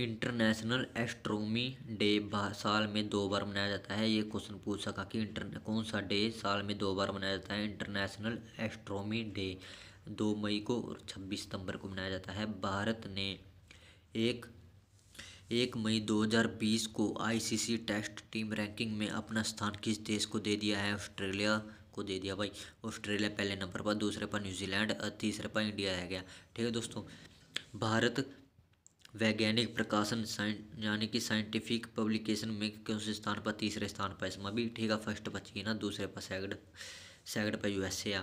इंटरनेशनल एस्ट्रोनॉमी डे साल में 2 बार मनाया जाता है। ये क्वेश्चन पूछ सका कि कौन सा डे साल में 2 बार मनाया जाता है। इंटरनेशनल एस्ट्रोनॉमी डे 2 मई को और 26 सितंबर को मनाया जाता है। भारत ने 1 मई 2020 को आईसीसी टेस्ट टीम रैंकिंग में अपना स्थान किस देश को दे दिया है? ऑस्ट्रेलिया को दे दिया भाई। ऑस्ट्रेलिया पहले नंबर पर, दूसरे पर न्यूजीलैंड और तीसरे पर इंडिया रह गया। ठीक है दोस्तों, भारत वैज्ञानिक प्रकाशन यानी कि साइंटिफिक पब्लिकेशन में कौन से स्थान पर? तीसरे स्थान पर इसमें भी। ठीक है, फर्स्ट पर चीन, दूसरे पर सेकंड पर यूएसए।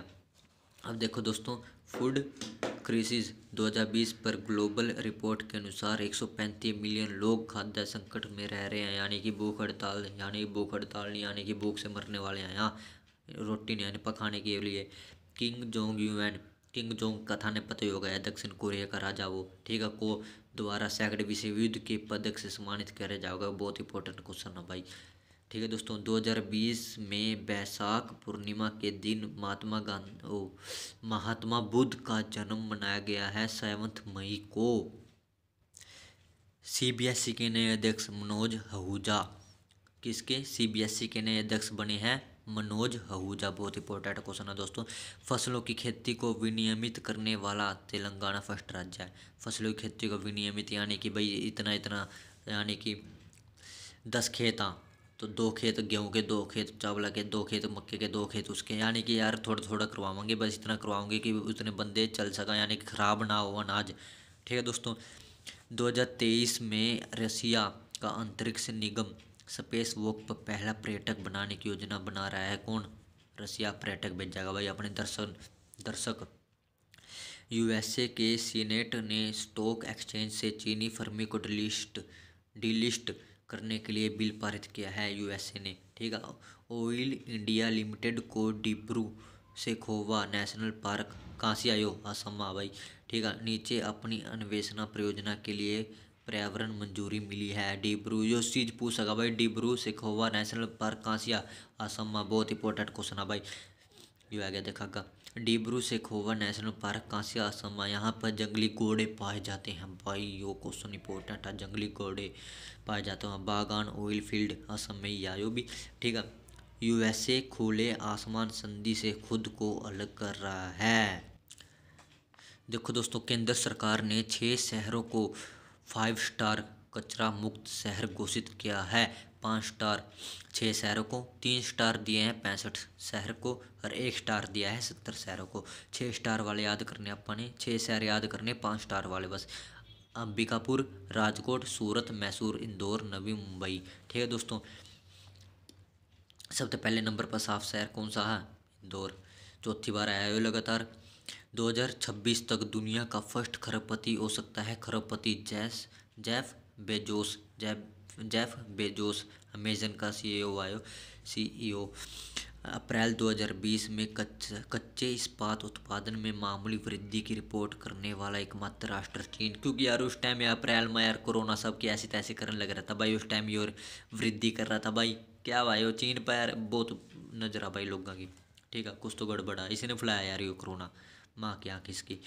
अब देखो दोस्तों, फूड क्राइसिस 2020 पर ग्लोबल रिपोर्ट के अनुसार 135 मिलियन लोग खाद्य संकट में रह रहे हैं, यानी कि भूख हड़ताल नहीं, यानी कि भूख से मरने वाले हैं यहाँ, रोटी नहीं यानी पकाने के लिए। किंग जोंग का थाने पता ही होगा, दक्षिण कोरिया का राजा वो। ठीक है, को दोबारा सेकंड विश्व युद्ध के पदक से सम्मानित किया जाएगा, बहुत इंपॉर्टेंट क्वेश्चन है भाई। ठीक है दोस्तों, 2020 में बैसाख पूर्णिमा के दिन महात्मा बुद्ध का जन्म मनाया गया है 7 मई को। सीबीएसई के नए अध्यक्ष मनोज आहूजा, किसके? सीबीएसई के नए अध्यक्ष बने हैं मनोज आहूजा, बहुत इंपॉर्टेंट क्वेश्चन है दोस्तों। फसलों की खेती को विनियमित करने वाला तेलंगाना फर्स्ट राज्य है। फसलों की खेती को विनियमित यानी कि भाई इतना यानी कि 10 खेत तो 2 खेत गेहूं के, 2 खेत चावल के, 2 खेत मक्के के, 2 खेत उसके, यानी कि यार थोड़ा थोड़ा करवाएंगे, बस इतना करवाएंगे कि उतने बंदे चल सका, यानी कि ख़राब ना हो अनाज। ठीक है दोस्तों, 2023 में रसिया का अंतरिक्ष निगम स्पेस वॉक पर पहला पर्यटक बनाने की योजना बना रहा है। कौन? रसिया पर्यटक भेजेगा भाई अपने दर्शक। यूएसए के सीनेट ने स्टॉक एक्सचेंज से चीनी फर्मी को डिलिस्ट करने के लिए बिल पारित किया है यूएसए ने। ठीक है, ऑयल इंडिया लिमिटेड को शेखोवा नेशनल पार्क कहाँ से आयो, असम में भाई। ठीक है, नीचे अपनी अन्वेषण परियोजना के लिए पर्यावरण मंजूरी मिली है। डिब्रू, जो चीज़ पूछ सका भाई, डिब्रू शेखोवा नेशनल पार्क कहाँ से आ, असम में। बहुत इंपॉर्टेंट क्वेश्चन है भाई, ये आ गया देखागा। डिब्रू शेखोवा नेशनल पार्क कहाँ से, असम में। यहाँ पर जंगली घोड़े पाए जाते हैं भाई, यो क्वेश्चन इंपॉर्टेंट है, जंगली घोड़े पाए जाते हैं। बागान ऑयल फील्ड असम में ही आयो भी। ठीक है, यूएसए खुले आसमान संधि से खुद को अलग कर रहा है। देखो दोस्तों, केंद्र सरकार ने 6 शहरों को 5 स्टार कचरा मुक्त शहर घोषित किया है। 5 स्टार 6 शहरों को, 3 स्टार दिए हैं 65 शहर को, और 1 स्टार दिया है 70 शहरों को। 6 स्टार वाले याद करने अपने, 6 शहर याद करने, 5 स्टार वाले बस। अंबिकापुर, राजकोट, सूरत, मैसूर, इंदौर, नवी मुंबई। ठीक है दोस्तों, सबसे पहले नंबर पर साफ शहर कौन सा है, इंदौर। चौथी बार आया है लगातार। 2026 तक दुनिया का फर्स्ट खरबपति हो सकता है, खरबपति Jeff Bezos. Jeff Bezos Amazon का सीईओ आयो, सीईओ। अप्रैल 2020 में कच्चे इस्पात उत्पादन में मामूली वृद्धि की रिपोर्ट करने वाला एकमात्र राष्ट्र चीन। क्योंकि यार उस टाइम यार अप्रैल में यार कोरोना सबकी ऐसी तैसी करने लग रहा था भाई, उस टाइम ये वृद्धि कर रहा था भाई। क्या भाई, वो चीन पर यार बहुत नजर आ भाई लोगों की। ठीक है, कुछ तो गड़बड़ा, इसी ने फैलाया यार ये कोरोना, माँ की आँख इसकी।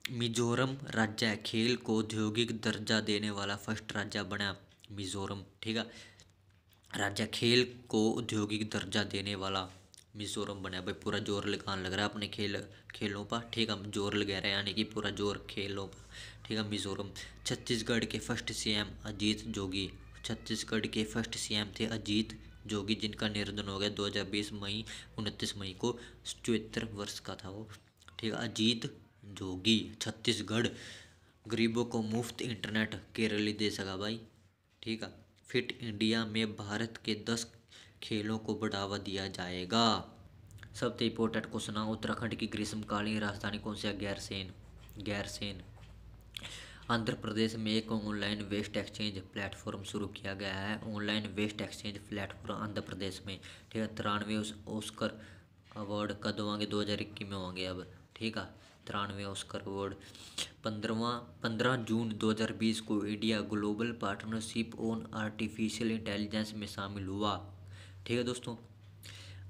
मिजोरम राज्य खेल को औद्योगिक दर्जा देने वाला फर्स्ट राज्य बना, मिजोरम। ठीक है, राज्य खेल को औद्योगिक दर्जा देने वाला मिजोरम बना भाई। पूरा जोर लगाने लग रहा है अपने खेलों पर। ठीक है, जोर लगा रहे हैं, यानी कि पूरा जोर खेलों पर। ठीक है, मिजोरम। छत्तीसगढ़ के फर्स्ट सीएम अजीत जोगी, छत्तीसगढ़ के फर्स्ट सीएम थे अजीत जोगी, जिनका निधन हो गया 2020 मई 29 मई को, 74 वर्ष का था वो। ठीक है, अजीत जोगी। छत्तीसगढ़। गरीबों को मुफ्त इंटरनेट केरली दे सका भाई। ठीक है, फिट इंडिया में भारत के 10 खेलों को बढ़ावा दिया जाएगा। सबसे इम्पोर्टेंट क्वेश्चन है, उत्तराखंड की ग्रीष्मकालीन राजधानी कौन सी है, गैरसेन। गैरसेन। आंध्र प्रदेश में एक ऑनलाइन वेस्ट एक्सचेंज प्लेटफॉर्म शुरू किया गया है, online waste exchange platform Andhra Pradesh में। ठीक है, 93 ऑस्कर अवार्ड कद होंगे, 2021 में होंगे अब। ठीक है, 93 ऑस्कर अवार्ड। 15 जून 2020 को India global partnership on artificial intelligence में शामिल हुआ। ठीक है दोस्तों,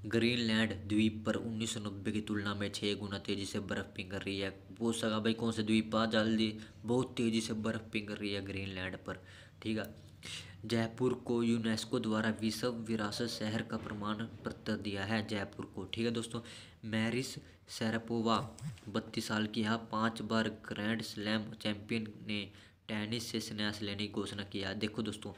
ग्रीनलैंड द्वीप पर 1990 की तुलना में 6 गुना तेजी से बर्फ पिघल रही है। पूछ सका भाई कौन से द्वीप पर, जल्दी, बहुत तेजी से बर्फ पिघल रही है ग्रीनलैंड पर। ठीक है, जयपुर को यूनेस्को द्वारा विश्व विरासत शहर का प्रमाण पत्र दिया है, जयपुर को। ठीक है दोस्तों, मैरिस शरापोवा 32 साल की है, 5 बार ग्रैंड स्लैम चैंपियन ने टेनिस से संन्यास लेने की घोषणा किया। देखो दोस्तों,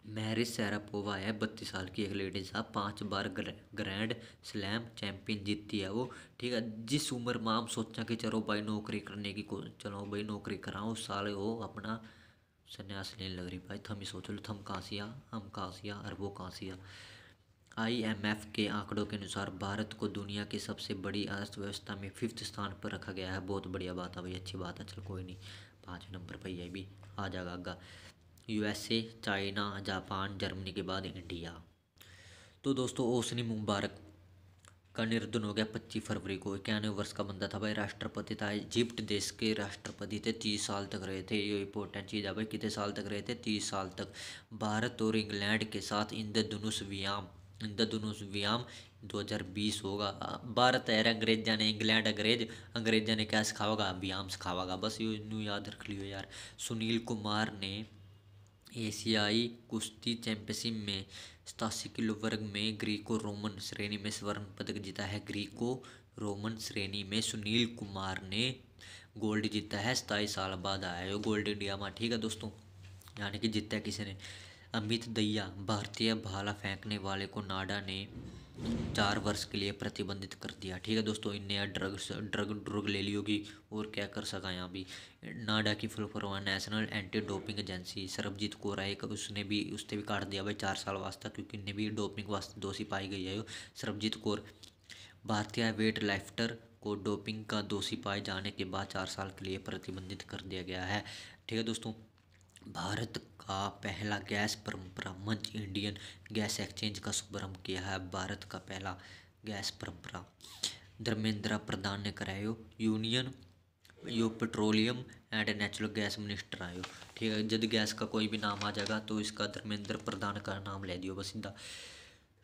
मैरिस शरापोवा है, 32 साल की एक लेडीज है, 5 बार ग्रैंड स्लैम चैंपियन जीतती है वो। ठीक है, जिस उम्र में हम सोचा कि चलो भाई नौकरी करने की चलो भाई नौकरी कराओ, उस साल वो अपना संन्यास लेने लग रही भाई। थम ही सोच लो, थम कहाँ से आ, हम कहाँ से आ, और वो कहाँ से आ। IMF के आंकड़ों के अनुसार भारत को दुनिया की सबसे बड़ी अर्थव्यवस्था में 5th स्थान पर रखा गया है। बहुत बढ़िया बात है भाई, अच्छी बात है, चल कोई नहीं, 5वें नंबर पर ये भी आ जाएगा आगा। USA, चाइना, जापान, जर्मनी के बाद इंडिया। तो दोस्तों, ओसनी मुबारक का निधन हो गया 25 फरवरी को, 91 वर्ष का बंदा था भाई। राष्ट्रपति था, इजिप्ट देश के राष्ट्रपति थे, 30 साल तक रहे थे। ये इंपॉर्टेंट चीज़ है भाई, कितने साल तक रहे थे, 30 साल तक। भारत और इंग्लैंड के साथ इंद्रधनुष व्यायाम, इंद्रधनुष व्यायाम 2020 होगा। भारत है अंग्रेजा ने, इंग्लैंड अंग्रेजा ने क्या सिखावागा, व्यायाम सिखावागा, बस ये न्यू याद रख लियो यार। सुनील कुमार ने एशियाई कुश्ती चैंपियनशिप में 87 किलो वर्ग में ग्रीको रोमन श्रेणी में स्वर्ण पदक जीता है। ग्रीको रोमन श्रेणी में सुनील कुमार ने गोल्ड जीता है, 27 साल बाद आया है गोल्ड इंडिया में। ठीक है दोस्तों, यानी कि जीता है किसी ने। अमित दहिया, भारतीय भाला फेंकने वाले को नाडा ने 4 वर्ष के लिए प्रतिबंधित कर दिया। ठीक है दोस्तों, इन नया ड्रग ले ली होगी, और क्या कर सका यहाँ भी। नाडा की full form national anti doping agency. Sarabjit Kaur है, उसने भी काट दिया भाई 4 साल वास्ता, क्योंकि इन्हें भी डोपिंग वास्ते दोषी पाई गई है। सरबजीत कौर। भारतीय वेट लिफ्टर को डोपिंग का दोषी पाए जाने के बाद 4 साल के लिए प्रतिबंधित कर दिया गया है। ठीक है दोस्तों, भारत का पहला गैस परंपरा मंच इंडियन गैस एक्सचेंज का शुभारंभ किया है। भारत का पहला गैस परंपरा धर्मेंद्र प्रधान ने करायो। Union yo petroleum and natural gas minister आयो। ठीक है, जब गैस का कोई भी नाम आ जाएगा तो इसका धर्मेंद्र प्रधान का नाम ले दियो बस सीधा,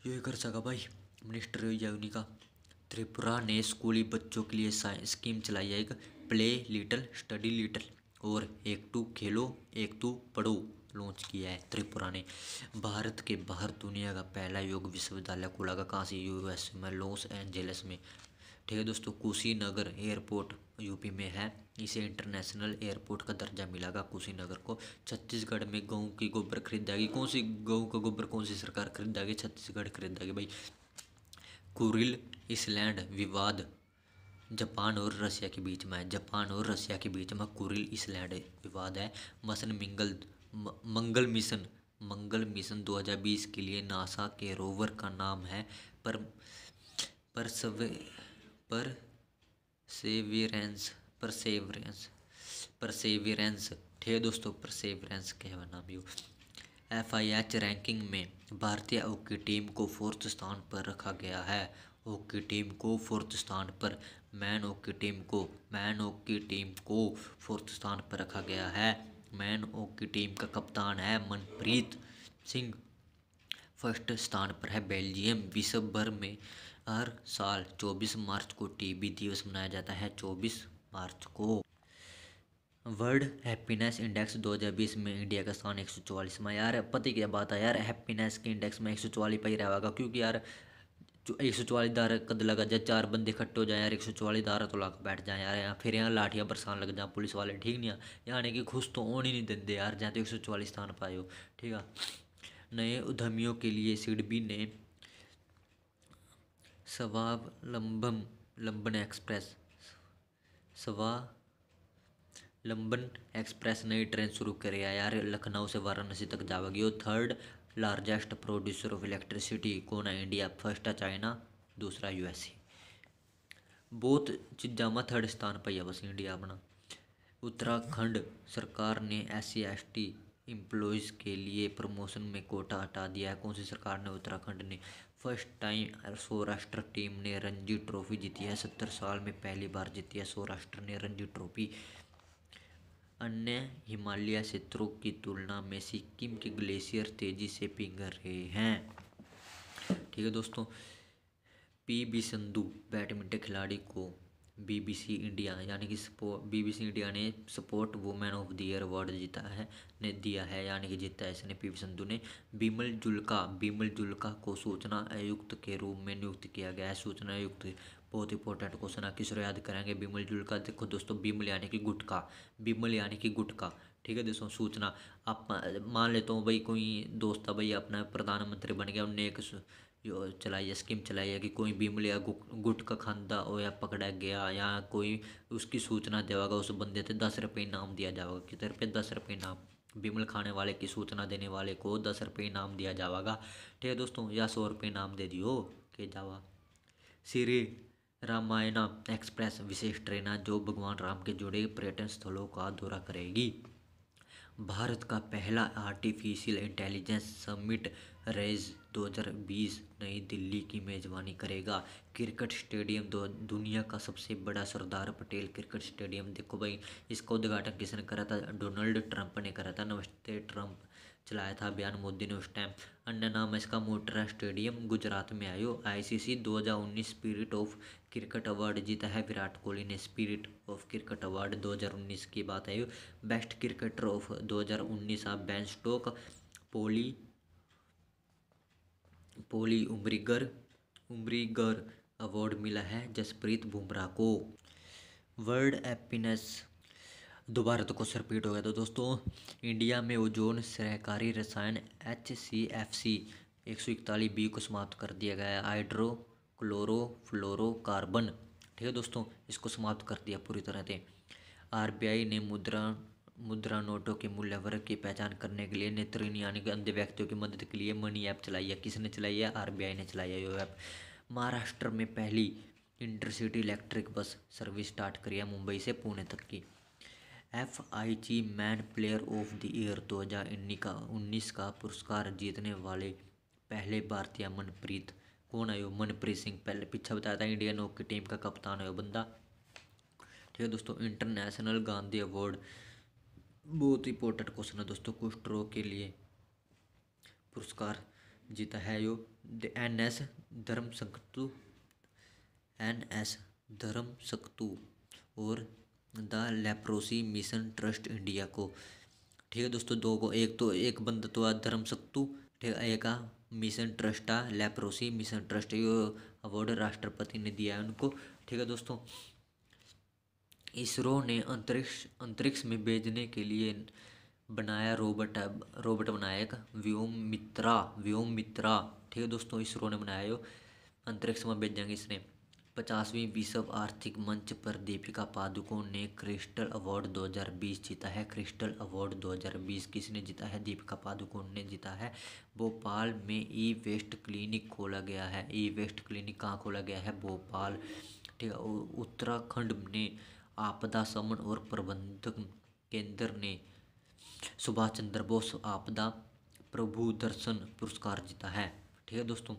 ये कर सका भाई, मिनिस्टर हो जाए उन्हीं का। त्रिपुरा ने स्कूली बच्चों के लिए स्कीम चलाई है, एक प्ले लिटिल स्टडी लिटिल और एक टू खेलो एक टू पढ़ो लॉन्च किया है त्रिपुरा ने। भारत के बाहर दुनिया का पहला योग विश्वविद्यालय खुला का कहाँ से, यूएस में लॉस एंजलिस में। ठीक है दोस्तों, कुशीनगर एयरपोर्ट यूपी में है, इसे इंटरनेशनल एयरपोर्ट का दर्जा मिलेगा कुशीनगर को। छत्तीसगढ़ में गेहूं की गोबर खरीदेगी, कौन सी गेहूं का गोबर कौन सी सरकार खरीदेगी, छत्तीसगढ़ खरीदेगी भाई। कुरिल आइलैंड विवाद जापान और रशिया के बीच में है, जापान और रशिया के बीच में कुरिल आइलैंड विवाद है। मंगल मिशन 2020 के लिए नासा के रोवर का नाम है परसेवरेंस। ठीक है दोस्तों, परसेवरेंस कहवा नाम यू। FIH रैंकिंग में भारतीय हॉकी टीम को 4th स्थान पर रखा गया है। हॉकी टीम को 4th स्थान पर, मैन हॉकी टीम को 4th स्थान पर रखा गया है। मैन हॉकी टीम का कप्तान है मनप्रीत सिंह। 1st स्थान पर है बेल्जियम। विश्व भर में हर साल 24 मार्च को टीबी दिवस मनाया जाता है, 24 मार्च को। वर्ल्ड हैप्पीनेस इंडेक्स 2020 में इंडिया का स्थान 144 में। यार पता क्या बात है यार, हैप्पीनेस के इंडेक्स में 144 पर ही रहेगा, क्योंकि यार 144 दार कद लगा जाए, 4 बंदे इकट्ठे हो जाए यार, 144 दार तो लाकर बैठ जाए यार, यहाँ फिर यहाँ लाठियाँ बरसान लग जाए पुलिस वाले, ठीक नहीं है। यानी कि खुश तो होने नहीं देते यार, जहाँ तो 144 स्थान पाए हो। ठीक है, नए उद्यमियों के लिए सिडबी ने स्वावलंबन एक्सप्रेस नई ट्रेन शुरू करे है यार, लखनऊ से वाराणसी तक जाएगी। और 3rd largest producer of electricity कौन है, इंडिया। 1st है चाइना, 2रा USA। बहुत चीज़ा में 3rd स्थान पर है बस इंडिया अपना। उत्तराखंड सरकार ने SC/ST एम्प्लॉयज़ के लिए प्रमोशन में कोटा हटा दिया है, कौन सी सरकार ने, उत्तराखंड ने। फर्स्ट टाइम सौराष्ट्र टीम ने रणजी ट्रॉफी जीती है, 70 साल में पहली बार जीती है सौराष्ट्र ने रणजी ट्रॉफी। अन्य हिमालय क्षेत्रों की तुलना में सिक्किम के ग्लेशियर तेजी से पिघल रहे हैं। ठीक है दोस्तों, PV संधू बैडमिंटन खिलाड़ी को BBC इंडिया यानी कि BBC इंडिया ने sport women of the year award दिया है, यानी कि जीता है इसने PV संधू ने। बिमल जुल्का को सूचना आयुक्त के रूप में नियुक्त किया गया है। सूचना आयुक्त बहुत इंपॉर्टेंट क्वेश्चन है, किस याद करेंगे बिमल जुल्का। देखो दोस्तों, बिमल यानी कि गुटका। ठीक है दोस्तों, सूचना आप मान लेता हूँ भाई, कोई दोस्त था भाई अपना प्रधानमंत्री बन गया, उनने एक स्कीम चलाई है कि कोई बिमल या गुटखा खांदा हो या पकड़ा गया या कोई उसकी सूचना देगा, उस बंदे से 10 रुपये इनाम दिया जाएगा। कितने रुपये, 10 रुपये इनाम। बिमल खाने वाले की सूचना देने वाले को 10 रुपये इनाम दिया जाएगा। ठीक है दोस्तों, या 100 रुपये इनाम दे दियो के जावा। श्री रामायणा एक्सप्रेस विशेष ट्रेन जो भगवान राम के जुड़े पर्यटन स्थलों का दौरा करेगी। भारत का पहला आर्टिफिशियल इंटेलिजेंस समिट रेज 2020 नई दिल्ली की मेजबानी करेगा। क्रिकेट स्टेडियम दुनिया का सबसे बड़ा सरदार पटेल क्रिकेट स्टेडियम। देखो भाई, इसका उद्घाटन किसने करा था, डोनाल्ड ट्रंप ने करा था। नमस्ते ट्रंप चलाया था अभियान मोदी ने उस टाइम। अन्य नाम इसका मोटेरा स्टेडियम गुजरात में आयो। ICC 2019 spirit of cricket award जीता है विराट कोहली ने। स्पिरिट ऑफ क्रिकेट अवार्ड 2019 की बात है। बेस्ट क्रिकेटर ऑफ 2019 आप बेन स्टोक, पोली उम्रीगर अवार्ड मिला है जसप्रीत बुमराह को। वर्ल्ड हैप्पीनेस दोबारा तो क्वेश्चन रिपीट हो गया। तो दोस्तों, इंडिया में ओजोन सहकारी रसायन HCFC 141B को समाप्त कर दिया गया है। हाइड्रोक्लोरोफ्लोरोकार्बन। ठीक है दोस्तों, इसको समाप्त कर दिया पूरी तरह से। RBI ने मुद्रा नोटों के मूल्य वर्ग की पहचान करने के लिए नेत्रहीन यानी कि अंधे व्यक्तियों की मदद के लिए मनी ऐप चलाई है। किसने चलाई है, RBI ने चलाई है ये ऐप। महाराष्ट्र में पहली intercity electric bus service start करी है मुंबई से पुणे तक की। FIG man player of the year 2019 का पुरस्कार जीतने वाले पहले भारतीय मनप्रीत कौन है यो? मनप्रीत सिंह। पहले पीछे बताया था इंडियन हॉकी टीम का कप्तान है वो बंदा। ठीक है दोस्तों। इंटरनेशनल गांधी अवार्ड, बहुत इंपॉर्टेंट क्वेश्चन है दोस्तों, कुष्ठ रोग के लिए पुरस्कार जीता है यो एन एस धर्मसक्तु, एन एस धर्मसक्तु और the leprosy mission trust India को। ठीक है दोस्तों, दो को, एक तो एक बंदा तो आ धर्मसक्तु, ठीक है, एक आ मिशन ट्रस्ट आ लेप्रोसी मिशन ट्रस्ट, ये अवार्ड राष्ट्रपति ने दिया है उनको। ठीक है दोस्तों। इसरो ने अंतरिक्ष अंतरिक्ष में भेजने के लिए बनाया रोबोट है, रोबोट बनाया एक व्योम मित्रा। ठीक है दोस्तों, इसरो ने बनाया यो, अंतरिक्ष में भेजेंगे इसने। 50वीं विश्व आर्थिक मंच पर दीपिका पादुकोण ने क्रिस्टल अवार्ड 2020 जीता है। क्रिस्टल अवार्ड 2020 किसने जीता है? दीपिका पादुकोण ने जीता है। भोपाल में ई वेस्ट क्लिनिक खोला गया है। ई वेस्ट क्लिनिक कहाँ खोला गया है? भोपाल। ठीक है। उत्तराखंड ने आपदा शमन और प्रबंधन केंद्र ने सुभाष चंद्र बोस आपदा प्रभु दर्शन पुरस्कार जीता है। ठीक है दोस्तों,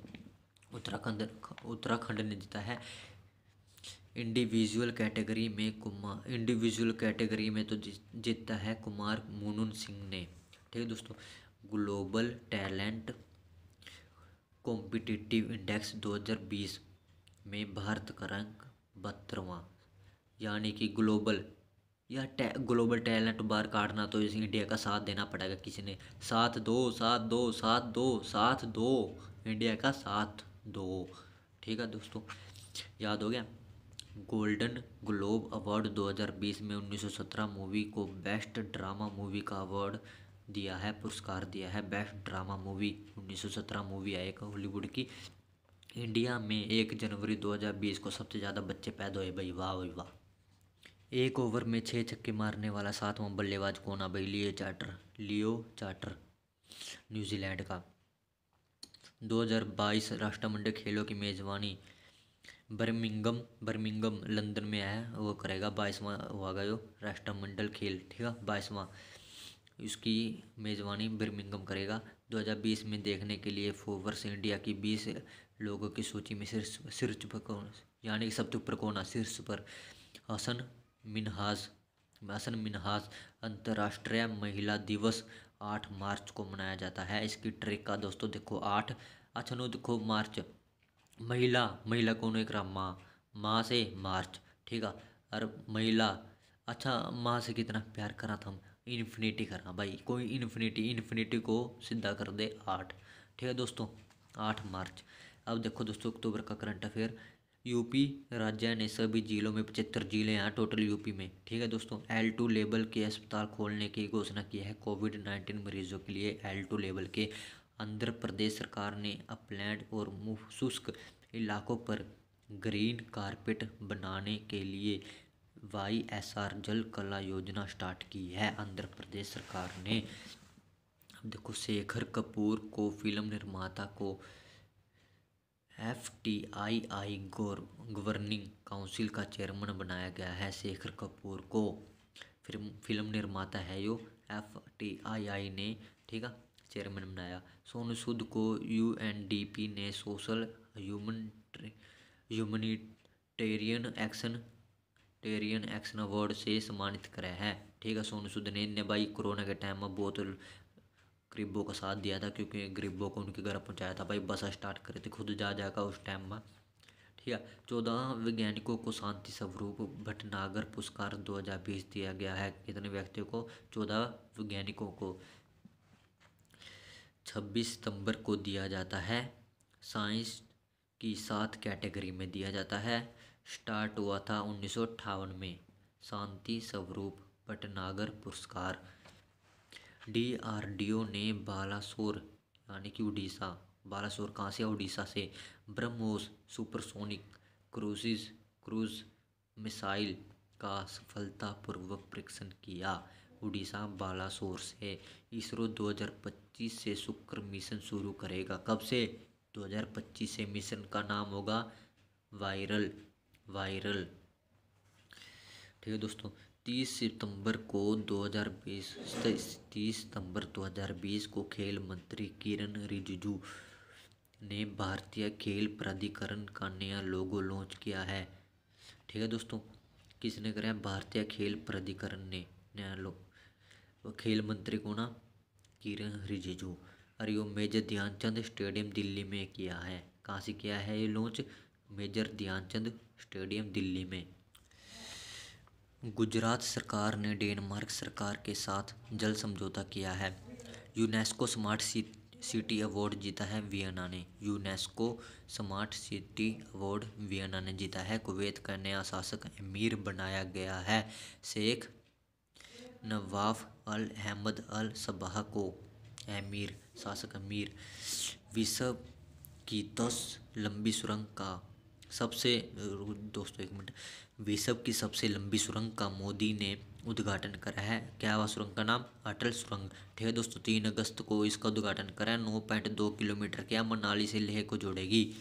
उत्तराखंड ने जीता है। इंडिविजुअल कैटेगरी में तो जीता है कुमार मुनुन सिंह ने। ठीक है दोस्तों। ग्लोबल टैलेंट कॉम्पिटिटिव इंडेक्स 2020 में भारत का रैंक 72वां, यानी कि ग्लोबल टैलेंट बार काटना तो इस इंडिया का साथ देना पड़ेगा किसी ने। साथ दो, साथ दो, साथ दो, साथ दो, इंडिया का साथ दो। ठीक है दोस्तों, याद हो गया। गोल्डन ग्लोब अवार्ड 2020 में 1917 मूवी को बेस्ट ड्रामा मूवी का अवार्ड दिया है, पुरस्कार दिया है। बेस्ट ड्रामा मूवी 1917 मूवी है एक हॉलीवुड की। इंडिया में 1 जनवरी 2020 को सबसे ज़्यादा बच्चे पैदा हुए भाई, वाह भाई वाह। एक ओवर में 6 छक्के मारने वाला 7वां बल्लेबाज कौन है भाई? लियो चार्टर न्यूजीलैंड का। 2022 राष्ट्रमंडल खेलों की मेजबानी बर्मिंगम लंदन में है, वो करेगा। 22वां होगा जो राष्ट्रमंडल खेल, ठीक है, 22वां। इसकी मेजबानी बर्मिंगम करेगा। 2020 में देखने के लिए फोर्ब्स इंडिया की 20 लोगों की सूची में शीर्ष पर कौन, यानी कि सबसे ऊपर कौन है शीर्ष पर? हसन मिनहास। अंतर्राष्ट्रीय महिला दिवस 8 मार्च को मनाया जाता है। इसकी ट्रिक का दोस्तों देखो 8, अच्छा नो देखो मार्च, महिला कौन एक रहा? माँ से मार्च, ठीक है। और महिला, अच्छा माँ से कितना प्यार करा था हम? इन्फिनिटी करना भाई, कोई इन्फिनिटी को सीधा कर दे 8। ठीक है दोस्तों, 8 मार्च। अब देखो दोस्तों अक्टूबर का करंट अफेयर। यूपी राज्य ने सभी जिलों में 75 जिले हैं टोटल यूपी में। ठीक है दोस्तों, L2 लेवल के अस्पताल खोलने की घोषणा की है कोविड-19 मरीजों के लिए। L2 लेवल के। आंध्र प्रदेश सरकार ने अपलैंड और शुष्क इलाकों पर ग्रीन कारपेट बनाने के लिए YSR जल कला योजना स्टार्ट की है आंध्र प्रदेश सरकार ने। अब देखो शेखर कपूर को फिल्म निर्माता को FTII गवर्निंग काउंसिल का चेयरमैन बनाया गया है। शेखर कपूर को फिल्म निर्माता है यो FTII ने, ठीक है, चेयरमैन बनाया। सोनू सूद को UNDP ने सोशल ह्यूमनिटेरियन एक्शन अवार्ड से सम्मानित करा है। ठीक है, सोनू सूद ने भाई कोरोना के टाइम में बहुत गरीबों का साथ दिया था, क्योंकि गरीबों को उनके घर पहुंचाया था भाई, बस स्टार्ट करे थे खुद जा जाकर उस टाइम में। ठीक है। 14 वैज्ञानिकों को शांति स्वरूप भटनागर पुरस्कार 2020 दिया गया है। कितने व्यक्तियों को? 14 वैज्ञानिकों को 26 सितंबर को दिया जाता है। साइंस की 7 कैटेगरी में दिया जाता है। स्टार्ट हुआ था 1958 में। शांति स्वरूप भटनागर पुरस्कार। DRDO ने बालासोर, यानी कि उड़ीसा, बालासोर कहाँ से? उड़ीसा से ब्रह्मोस सुपरसोनिक क्रूज मिसाइल का सफलतापूर्वक परीक्षण किया। उड़ीसा बालासोर से। इसरो 2025 से शुक्र मिशन शुरू करेगा। कब से? 2025 से। मिशन का नाम होगा वायरल। ठीक है दोस्तों, 30 सितंबर 2020 को खेल मंत्री किरण ने भारतीय खेल प्राधिकरण का नया लोगो लॉन्च किया है। ठीक है दोस्तों, किसने करा है? भारतीय खेल प्राधिकरण ने नया खेल मंत्री को ना किरण रिजिजू। और ये मेजर ध्यानचंद स्टेडियम दिल्ली में किया है। कहाँ से किया है ये launch? Major Dhyan Chand stadium Delhi में। गुजरात सरकार ने डेनमार्क सरकार के साथ जल समझौता किया है। यूनेस्को स्मार्ट सिटी अवार्ड जीता है वियना ने। UNESCO smart city award Vienna ने जीता है। कुवैत का नया शासक अमीर बनाया गया है शेख नवाफ अल अहमद अल सबाह को। अमीर शासक अमीर। विश्व की 10 लंबी सुरंग का सबसे दोस्तों एक मिनट, विश्व की सबसे लंबी सुरंग का मोदी ने उद्घाटन करा है। क्या हुआ सुरंग का नाम? अटल सुरंग। ठीक है दोस्तों, 3 अगस्त को इसका उद्घाटन करा है। 9.2 किलोमीटर क्या मनाली से लेह को जोड़ेगी।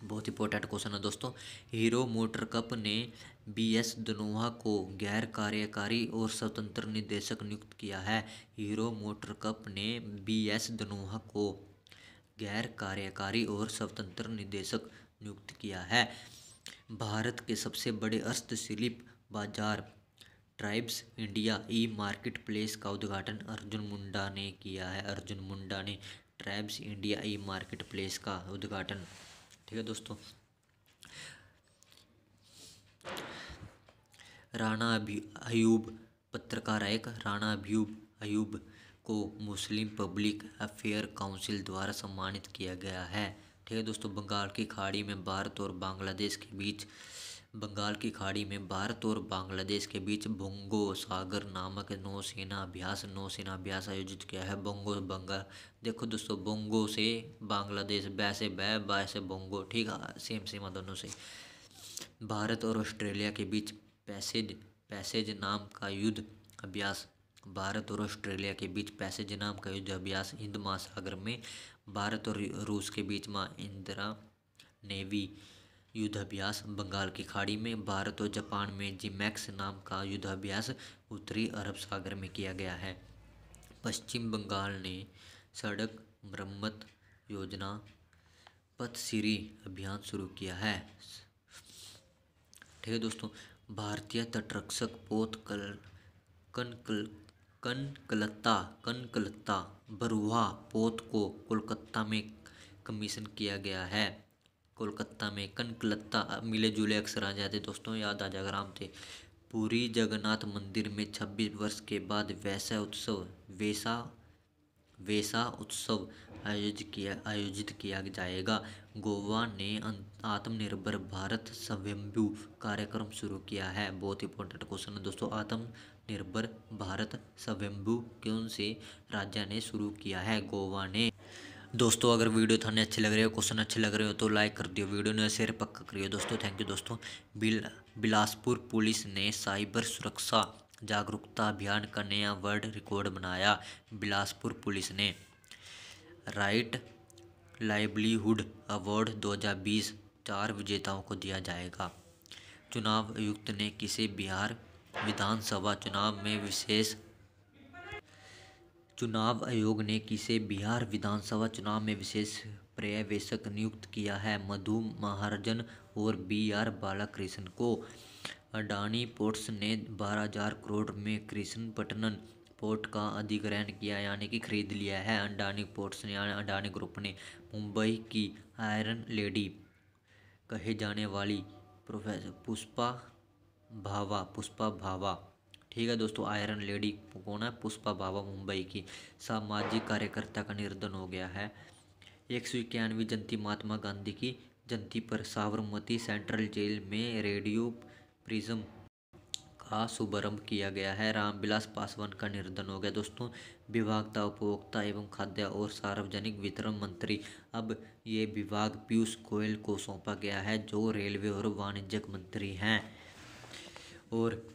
बहुत इंपॉर्टेंट क्वेश्चन है दोस्तों। हीरो मोटर कप ने BS धनोआ को गैर कार्यकारी और स्वतंत्र निदेशक नियुक्त किया है। हीरो मोटर कप ने BS धनोआ को गैर कार्यकारी और स्वतंत्र निदेशक नियुक्त किया है। भारत के सबसे बड़े हस्तशिल्प बाजार ट्राइब्स इंडिया मार्केट प्लेस का उद्घाटन अर्जुन मुंडा ने किया है। अर्जुन मुंडा ने ट्राइब्स इंडिया मार्केट प्लेस का उद्घाटन। ठीक है दोस्तों, राणा अयूब पत्रकार एक राणा अयूब को मुस्लिम पब्लिक अफेयर काउंसिल द्वारा सम्मानित किया गया है। ठीक है दोस्तों, बंगाल की खाड़ी में भारत और बांग्लादेश के बीच बोंगो सागर नामक नौसेना अभ्यास आयोजित किया है। देखो दोस्तों, बोंगो से बांग्लादेश, बैसे से बोंगो, ठीक है, सेम सेम दोनों से। भारत और ऑस्ट्रेलिया के बीच पैसेज नाम का युद्ध अभ्यास। भारत और ऑस्ट्रेलिया के बीच पैसेज नाम का युद्ध अभ्यास हिंद महासागर में। भारत और रूस के बीच में इंदिरा नेवी युद्धाभ्यास बंगाल की खाड़ी में। भारत और जापान में जिमैक्स नाम का युद्धाभ्यास उत्तरी अरब सागर में किया गया है। पश्चिम बंगाल ने सड़क मरम्मत योजना पथसिरी अभियान शुरू किया है। ठीक है दोस्तों, भारतीय तटरक्षक पोत कनकलता बरुआ पोत को कोलकाता में कमीशन किया गया है। कोलकाता में कनकलता मिले जुले अक्षर आ जाते दोस्तों, याद आ जाएगा आराम से। पुरी जगन्नाथ मंदिर में 26 वर्ष के बाद वैसा उत्सव आयोजित किया जाएगा। गोवा ने आत्मनिर्भर भारत स्वयंभू कार्यक्रम शुरू किया है। बहुत इंपॉर्टेंट क्वेश्चन है दोस्तों, आत्मनिर्भर भारत स्वयंभू कौन से राज्य ने शुरू किया है? गोवा ने। दोस्तों, अगर वीडियो थाने अच्छे लग रहे हो, क्वेश्चन अच्छे लग रहे हो तो लाइक कर दियो, वीडियो ने शेयर पक्का करियो दोस्तों। थैंक यू दोस्तों। बिलासपुर पुलिस ने साइबर सुरक्षा जागरूकता अभियान का नया वर्ल्ड रिकॉर्ड बनाया। बिलासपुर पुलिस ने राइट लाइवलीहुड अवार्ड 2020 4 विजेताओं को दिया जाएगा। चुनाव आयुक्त ने किसे बिहार विधानसभा चुनाव में विशेष पर्यवेक्षक नियुक्त किया है? मधु महाजन और BR बालाकृष्णन को। अडानी पोर्ट्स ने 12,000 करोड़ में कृष्णपट्टनम पोर्ट का अधिग्रहण किया, यानी कि खरीद लिया है। अडानी पोर्ट्स ने, अडानी ग्रुप ने। मुंबई की आयरन लेडी कहे जाने वाली प्रोफेसर पुष्पा भावा। ठीक है दोस्तों, आयरन लेडी कौन है? पुष्पा भावा, मुंबई की सामाजिक कार्यकर्ता का निधन हो गया है। 191वीं जयंती महात्मा गांधी की जयंती पर साबरमती सेंट्रल जेल में रेडियो प्रिज्म का शुभारंभ किया गया है। रामविलास पासवान का निधन हो गया दोस्तों। विभागता उपभोक्ता एवं खाद्य और सार्वजनिक वितरण मंत्री, अब ये विभाग पीयूष गोयल को सौंपा गया है, जो रेलवे और वाणिज्य मंत्री हैं। और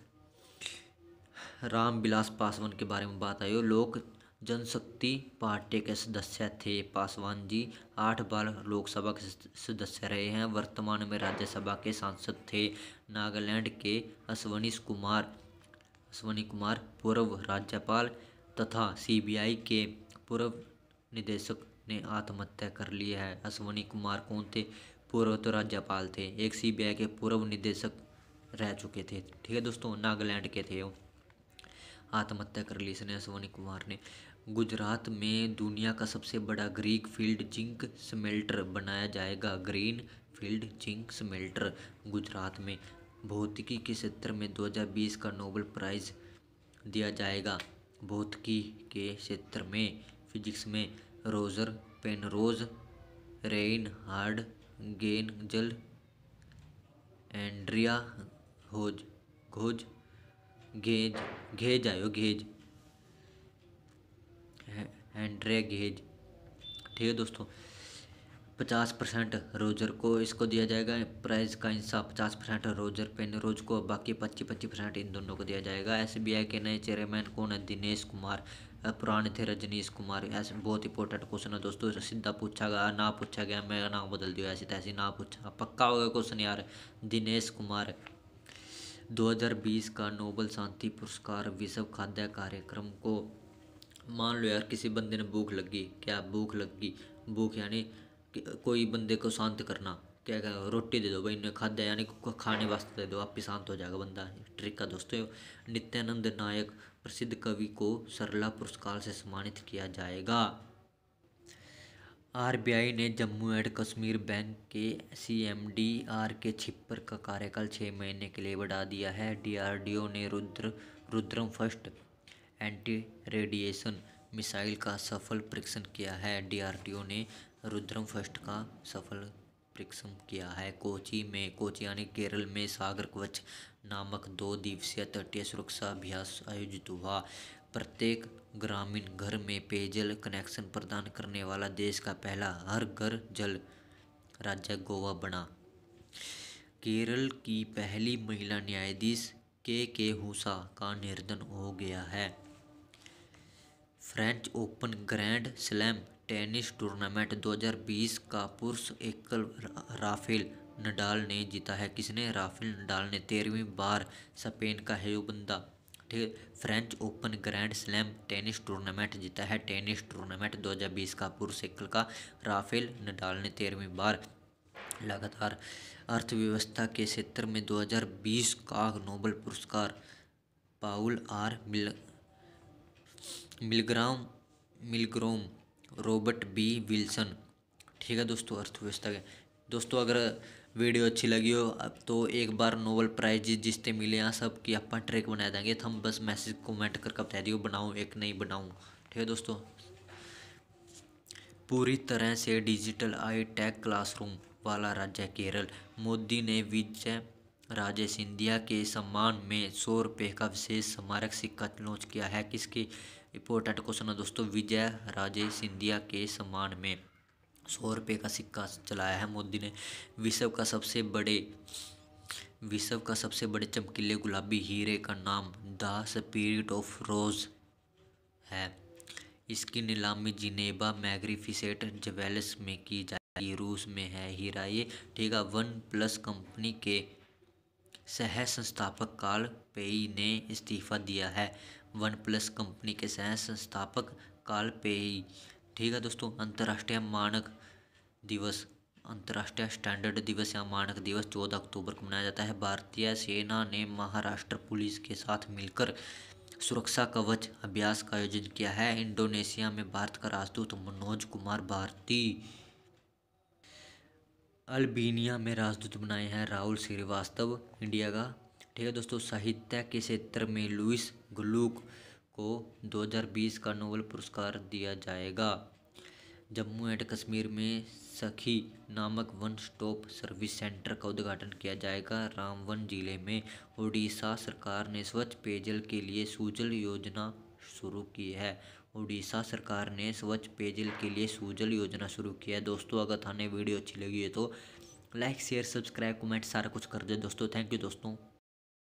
रामविलास पासवान के बारे में बात आई, लोक जनशक्ति पार्टी के सदस्य थे पासवान जी। 8 बार लोकसभा के सदस्य रहे हैं। वर्तमान में राज्यसभा के सांसद थे। नागालैंड के अश्वनी कुमार पूर्व राज्यपाल तथा CBI के पूर्व निदेशक ने आत्महत्या कर ली है। अश्वनी कुमार कौन थे? पूर्व तो राज्यपाल थे, एक सीबीआई के पूर्व निदेशक रह चुके थे। ठीक है दोस्तों, नागालैंड के थे वो। आत्महत्या कर ली इसने, अश्वनी कुमार ने। गुजरात में दुनिया का सबसे बड़ा ग्रीन फील्ड जिंक स्मेल्टर बनाया जाएगा। Green field zinc smelter Gujarat में। भौतिकी के क्षेत्र में 2020 का नोबेल प्राइज दिया जाएगा। भौतिकी के क्षेत्र में फिजिक्स में रोजर पेनरोज, रेइनहार्ड गेंजल, एंड्रिया होज घोज घेज घेज आयो घेज एंड्रिया घेज। ठीक है दोस्तों, 50% रोजर को इसको दिया जाएगा प्राइज का हिस्सा। 50% रोजर पेनरोज को, बाकी 25% इन दोनों को दिया जाएगा। एसबीआई के नए चेयरमैन कौन है? दिनेश कुमार। पुराने थे रजनीश कुमार। ऐसे बहुत इंपॉर्टेंट क्वेश्चन है दोस्तों, सीधा पूछा गया ना पूछा गया, मैं नाम बदल दिया ऐसी तैसी ना पूछा, पक्का होगा क्वेश्चन यार। दिनेश कुमार। 2020 का नोबेल शांति पुरस्कार विश्व खाद्य कार्यक्रम को। मान लो यार किसी बंदे ने भूख लगी, क्या भूख लगी, भूख यानी कोई बंदे को शांत करना, क्या कह रोटी दे दो भाई इन्हें खाद्य यानी खाने वास्ते दे दो, आप ही शांत हो जाएगा बंदा। ट्रिक का दोस्तों। नित्यानंद नायक प्रसिद्ध कवि को सरला पुरस्कार से सम्मानित किया जाएगा। आरबीआई ने जम्मू एंड कश्मीर बैंक के सीएमडी आर के छिपर का कार्यकाल 6 महीने के लिए बढ़ा दिया है। डीआरडीओ ने Rudram first anti radiation missile का सफल परीक्षण किया है। डीआरडीओ ने रुद्रम फर्स्ट का सफल परीक्षण किया है। कोची यानी केरल में सागर कवच नामक 2 दिवसीय तटीय सुरक्षा अभ्यास आयोजित हुआ। प्रत्येक ग्रामीण घर में पेयजल कनेक्शन प्रदान करने वाला देश का पहला हर घर जल राज्य गोवा बना। केरल की पहली महिला न्यायाधीश के हुसा का निधन हो गया है। French open grand slam tennis tournament 2020 का पुरुष एकल राफेल नडाल ने जीता है। किसने? राफेल नडाल ने 13वीं बार स्पेन का है वो बंदा। ठीक है, French open grand slam tennis tournament जीता है। टेनिस टूर्नामेंट 2020 का पुरुष एकल का राफेल नडाल ने 13वीं बार लगातार। अर्थव्यवस्था के क्षेत्र में 2020 का नोबेल पुरस्कार पाउल are Milgrom, Robert B Wilson. ठीक है दोस्तों, अर्थव्यवस्था के दोस्तों, अगर वीडियो अच्छी लगी हो अब तो एक बार नोबेल प्राइज जिसते मिले हैं सब की अपन ट्रैक बना देंगे। हम बस मैसेज कमेंट करके बता दियो बनाऊँ एक नहीं बनाऊँ। ठीक है दोस्तों, पूरी तरह से डिजिटल आई टेक क्लासरूम वाला राज्य केरल। मोदी ने विजय राजे सिंधिया के सम्मान में 100 रुपये का विशेष स्मारक सिक्का लॉन्च किया है। किसके? इंपॉर्टेंट क्वेश्चन है दोस्तों। विजय राजे सिंधिया के सम्मान में 100 रुपये का सिक्का चलाया है मोदी ने। विश्व का सबसे बड़े चमकीले गुलाबी हीरे का नाम द स्पिरिट ऑफ रोज है। इसकी नीलामी जिनेवा मैग्निफिसेंट ज्वेलर्स में की जाएगी। रूस में है हीरा ये। ठीक है, वन प्लस कंपनी के सह संस्थापक कार्ल पेई ने इस्तीफा दिया है। वन प्लस कंपनी के सह संस्थापक कार्ल पेई। ठीक है दोस्तों, अंतर्राष्ट्रीय स्टैंडर्ड दिवस या मानक दिवस 14 अक्टूबर को मनाया जाता है। भारतीय सेना ने महाराष्ट्र पुलिस के साथ मिलकर सुरक्षा कवच अभ्यास का आयोजन किया है। इंडोनेशिया में भारत का राजदूत मनोज कुमार भारती। अल्बानिया में राजदूत बनाए हैं राहुल श्रीवास्तव इंडिया का। ठीक है दोस्तों, साहित्य के क्षेत्र में लुइस ग्लुक को 2020 का नोबेल पुरस्कार दिया जाएगा। जम्मू एंड कश्मीर में सखी नामक वन स्टॉप सर्विस सेंटर का उद्घाटन किया जाएगा। रामबन जिले में उड़ीसा सरकार ने स्वच्छ पेयजल के लिए सूजल योजना शुरू की है। उड़ीसा सरकार ने स्वच्छ पेयजल के लिए सूजल योजना शुरू की है। दोस्तों, अगर थाने वीडियो अच्छी लगी है तो लाइक शेयर सब्सक्राइब कमेंट सारा कुछ कर दे दोस्तों। थैंक यू दोस्तों।